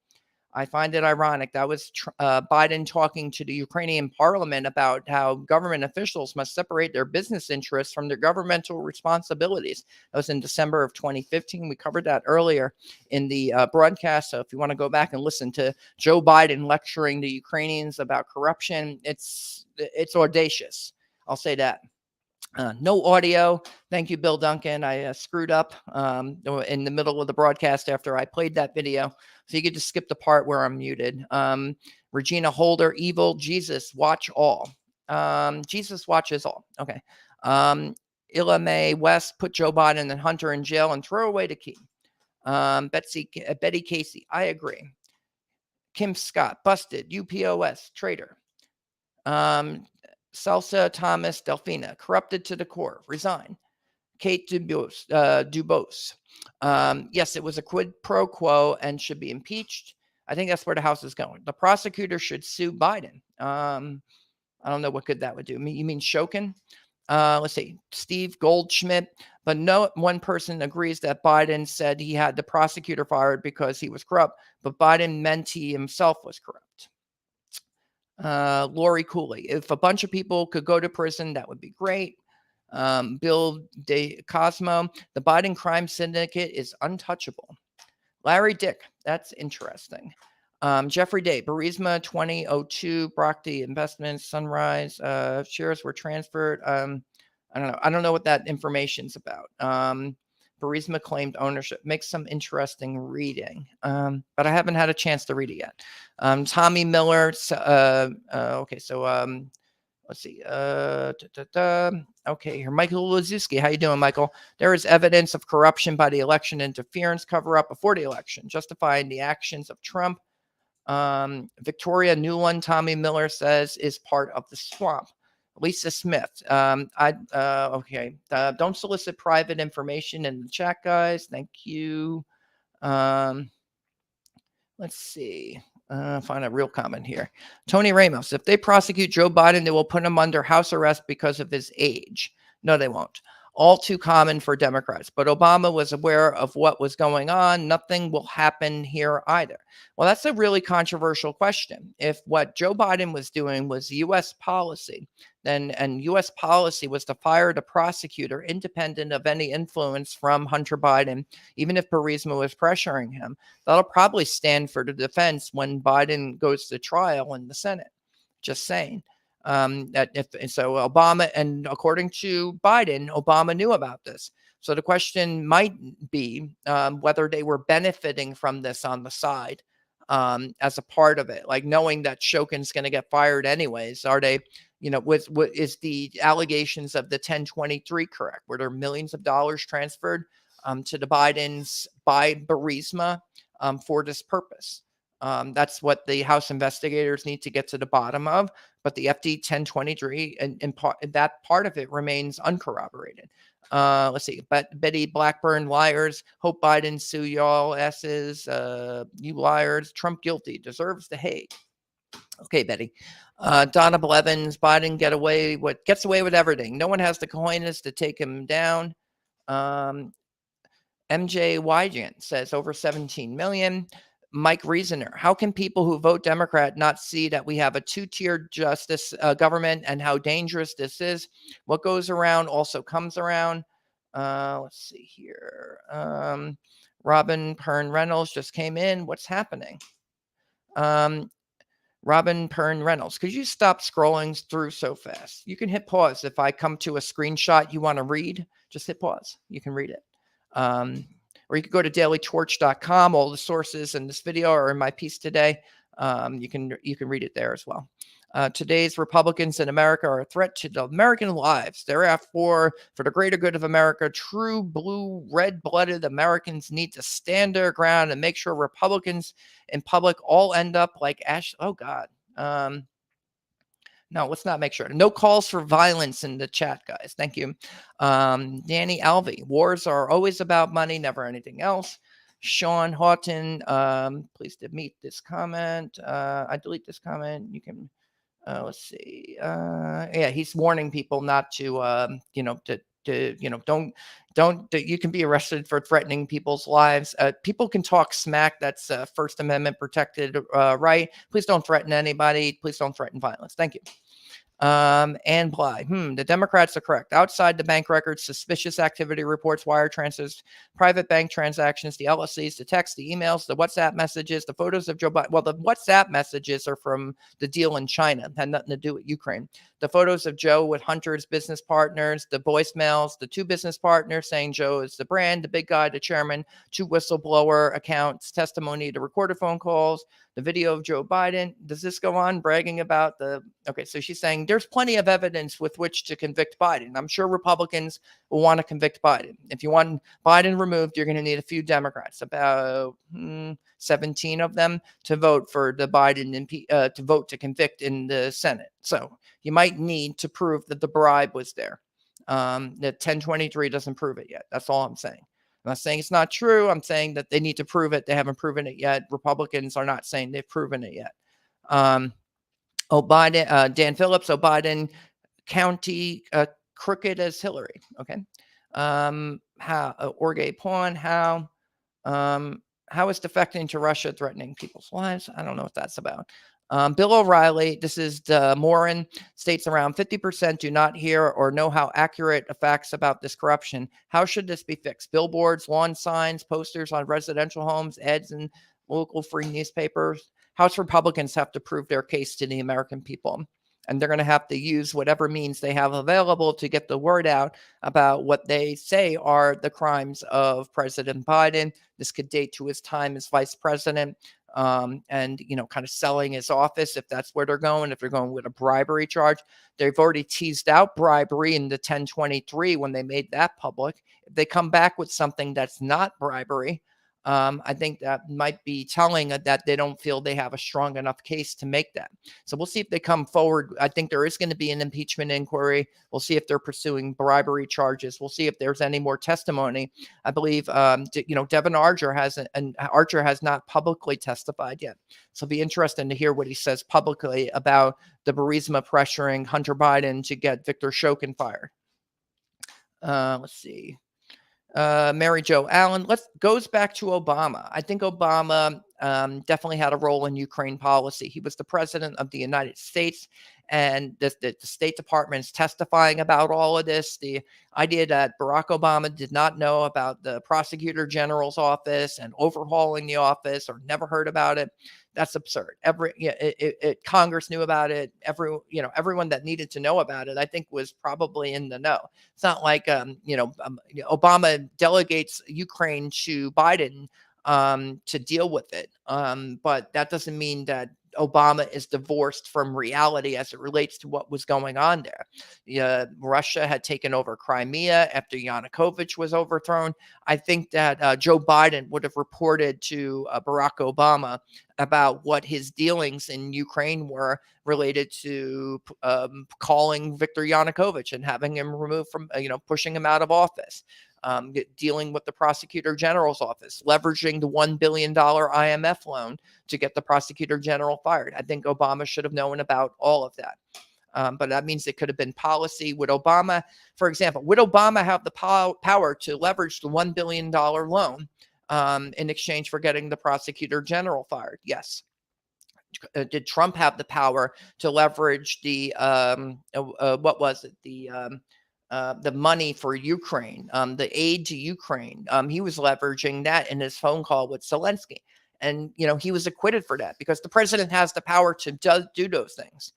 I find it ironic. That was Biden talking to the Ukrainian parliament about how government officials must separate their business interests from their governmental responsibilities. That was in December of 2015. We covered that earlier in the broadcast. So if you want to go back and listen to Joe Biden lecturing the Ukrainians about corruption, it's audacious. I'll say that. No audio. Thank you, Bill Duncan. I screwed up in the middle of the broadcast after I played that video. So you could just skip the part where I'm muted. Regina Holder, evil. Jesus, watch all. Jesus watches all. Okay. Illa Mae West, put Joe Biden and Hunter in jail and throw away the key. Betty Casey, I agree. Kim Scott, busted. UPOS, traitor. Salsa Thomas Delfina, corrupted to the core, resign. Kate Dubose. Yes, it was a quid pro quo and should be impeached. I think that's where the House is going. The prosecutor should sue Biden. I don't know what good that would do. You mean Shokin? Let's see, Steve Goldschmidt. But no one person agrees that Biden said he had the prosecutor fired because he was corrupt, but Biden meant he himself was corrupt. Lori Cooley. If a bunch of people could go to prison, that would be great. Bill De Cosmo. The Biden crime syndicate is untouchable. Larry Dick. That's interesting. Jeffrey Day. Burisma 2002. Brockty Investments. Sunrise. Shares were transferred. I don't know. I don't know what that information's about. Burisma claimed ownership. Makes some interesting reading, but I haven't had a chance to read it yet. Tommy Miller. Okay, so let's see. Okay, here, Michael Lazuski. How you doing, Michael? There is evidence of corruption by the election interference cover-up before the election, justifying the actions of Trump. Victoria Newland, Tommy Miller says, is part of the swamp. Lisa Smith. Okay. Don't solicit private information in the chat, guys. Thank you. Let's see. Find a real comment here. Tony Ramos. If they prosecute Joe Biden, they will put him under house arrest because of his age. No, they won't. All too common for Democrats. But Obama was aware of what was going on. Nothing will happen here either. Well, that's a really controversial question. If what Joe Biden was doing was U.S. policy, and U.S. policy was to fire the prosecutor independent of any influence from Hunter Biden, even if Burisma was pressuring him, that'll probably stand for the defense when Biden goes to trial in the Senate. Just saying. Obama, and according to Biden, Obama knew about this. So the question might be whether they were benefiting from this on the side as a part of it, like knowing that Shokin's going to get fired anyways. Are they, is the allegations of the 1023 correct? Were there millions of dollars transferred to the Bidens by Burisma for this purpose? That's what the House investigators need to get to the bottom of. But the FD 1023 and that part of it remains uncorroborated. Let's see. But Betty Blackburn, liars. Hope Biden sue y'all asses. You liars. Trump guilty. Deserves the hate. Okay, Betty. Donna Blevins. Biden gets away with everything. No one has the cojones to take him down. MJ Wygant says over 17 million. Mike Reasoner, how can people who vote Democrat not see that we have a two-tiered justice government and how dangerous this is? What goes around also comes around. Let's see here. Robin Pern Reynolds just came in. What's happening? Robin Pern Reynolds, could you stop scrolling through so fast? You can hit pause. If I come to a screenshot you want to read, just hit pause. You can read it. Or you can go to dailytorch.com. All the sources in this video are in my piece today. You can read it there as well. Today's Republicans in America are a threat to the American lives. Therefore, for the greater good of America, true blue, red-blooded Americans need to stand their ground and make sure Republicans in public all end up like Ash. Oh, God. No, let's not make sure. No calls for violence in the chat, guys. Thank you. Danny Alvey. Wars are always about money, never anything else. Sean Houghton. Please delete this comment. I delete this comment. You can, let's see. Yeah, he's warning people not to, don't, you can be arrested for threatening people's lives. People can talk smack. That's First Amendment protected right. Please don't threaten anybody. Please don't threaten violence. Thank you. Ann Bly. The Democrats are correct. Outside the bank records, suspicious activity reports, wire transfers, private bank transactions, the LLCs, the texts, the emails, the WhatsApp messages, the photos of Joe Biden. Well, the WhatsApp messages are from the deal in China. Had nothing to do with Ukraine. The photos of Joe with Hunter's business partners, the voicemails, the two business partners saying Joe is the brand, the big guy, the chairman, two whistleblower accounts, testimony to recorded phone calls, the video of Joe Biden. Does this go on bragging about the, okay, so she's saying there's plenty of evidence with which to convict Biden. I'm sure Republicans will want to convict Biden. If you want Biden removed, you're going to need a few Democrats, about 17 of them, to vote for the Biden to vote to convict in the Senate. So you might need to prove that the bribe was there. That 1023 doesn't prove it yet. That's all I'm saying. I'm not saying it's not true. I'm saying that they need to prove it. They haven't proven it yet. Republicans are not saying they've proven it yet. Biden, Dan Phillips, Biden County crooked as Hillary. Okay. How Orge Pawn, how is defecting to Russia threatening people's lives? I don't know what that's about. Bill O'Reilly, this is the Morin, states around 50% do not hear or know how accurate facts about this corruption. How should this be fixed? Billboards, lawn signs, posters on residential homes, ads in local free newspapers. House Republicans have to prove their case to the American people. And they're going to have to use whatever means they have available to get the word out about what they say are the crimes of President Biden. This could date to his time as vice president, and, kind of selling his office if that's where they're going, if they're going with a bribery charge. They've already teased out bribery in the 1023 when they made that public. If they come back with something that's not bribery, I think that might be telling that they don't feel they have a strong enough case to make that. So we'll see if they come forward. I think there is going to be an impeachment inquiry. We'll see if they're pursuing bribery charges. We'll see if there's any more testimony. I believe, Devin Archer has not publicly testified yet. So it'll be interesting to hear what he says publicly about the Burisma pressuring Hunter Biden to get Victor Shokin fired. Let's see. Mary Jo Allen, goes back to Obama. I think Obama definitely had a role in Ukraine policy. He was the president of the United States, and the State Department is testifying about all of this. The idea that Barack Obama did not know about the Prosecutor General's office and overhauling the office or never heard about it, that's absurd. Congress knew about it. Everyone that needed to know about it, I think, was probably in the know. It's not like Obama delegates Ukraine to Biden to deal with it, but that doesn't mean that Obama is divorced from reality as it relates to what was going on there. Russia had taken over Crimea after Yanukovych was overthrown. I think that Joe Biden would have reported to Barack Obama about what his dealings in Ukraine were related to calling Viktor Yanukovych and having him removed from, pushing him out of office. Dealing with the Prosecutor General's office, leveraging the $1 billion IMF loan to get the Prosecutor General fired. I think Obama should have known about all of that. But that means it could have been policy. Would Obama, for example, have the power to leverage the $1 billion loan in exchange for getting the Prosecutor General fired? Yes. Did Trump have the power to leverage the what was it? The money for Ukraine, the aid to Ukraine? He was leveraging that in his phone call with Zelensky. And, he was acquitted for that because the president has the power to do those things.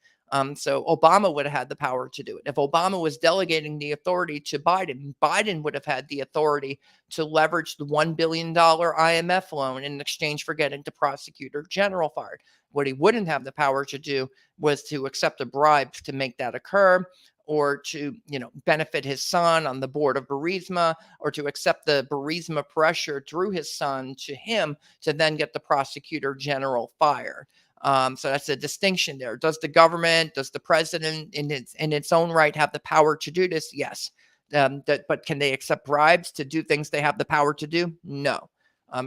So Obama would have had the power to do it. If Obama was delegating the authority to Biden, Biden would have had the authority to leverage the $1 billion IMF loan in exchange for getting the Prosecutor General fired. What he wouldn't have the power to do was to accept a bribe to make that occur, or to, benefit his son on the board of Burisma, or to accept the Burisma pressure through his son to him to then get the Prosecutor General fired. So that's a distinction there. Does the president in its own right have the power to do this? Yes. But can they accept bribes to do things they have the power to do? No.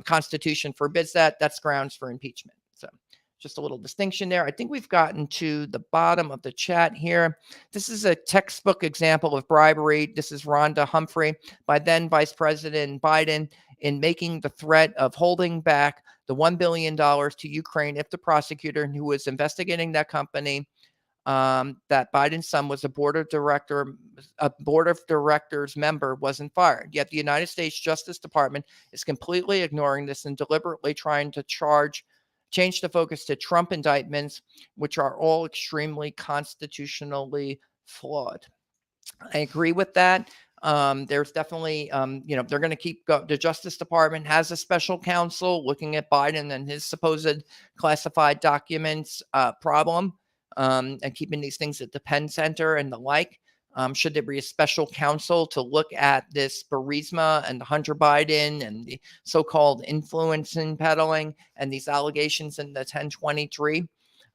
Constitution forbids that. That's grounds for impeachment. So just a little distinction there. I think we've gotten to the bottom of the chat here. This is a textbook example of bribery. This is Rhonda Humphrey by then Vice President Biden in making the threat of holding back the $1 billion to Ukraine if the prosecutor who was investigating that company, that Biden's son was a board of directors member, wasn't fired. Yet the United States Justice Department is completely ignoring this and deliberately trying to change the focus to Trump indictments, which are all extremely constitutionally flawed. I agree with that. There's definitely, they're going to keep the Justice Department has a special counsel looking at Biden and his supposed classified documents problem. and keeping these things at the Penn Center and the like. Should there be a special counsel to look at this Burisma and the Hunter Biden and the so-called influence in peddling and these allegations in the 1023?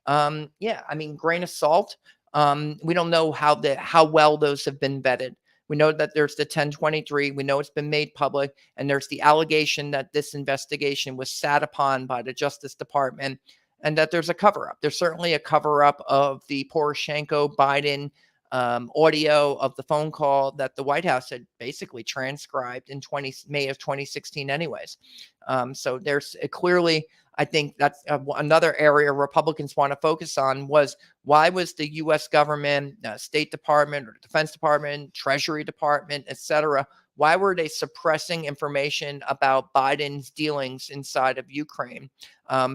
Yeah, I mean, grain of salt. We don't know how well those have been vetted. We know that there's the 1023. We know it's been made public, and there's the allegation that this investigation was sat upon by the Justice Department, and that there's a cover-up. There's certainly a cover-up of the Poroshenko Biden audio of the phone call that the White House had basically transcribed in May of 2016 anyways. So there's clearly, I think that's another area Republicans want to focus on was why was the U.S. government, State Department or Defense Department, Treasury Department, et cetera, why were they suppressing information about Biden's dealings inside of Ukraine,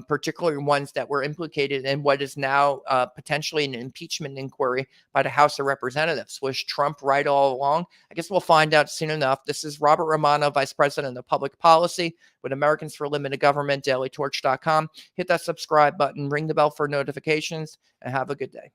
particularly ones that were implicated in what is now potentially an impeachment inquiry by the House of Representatives? Was Trump right all along? I guess we'll find out soon enough. This is Robert Romano, Vice President of Public Policy with Americans for Limited Government, dailytorch.com. Hit that subscribe button, ring the bell for notifications, and have a good day.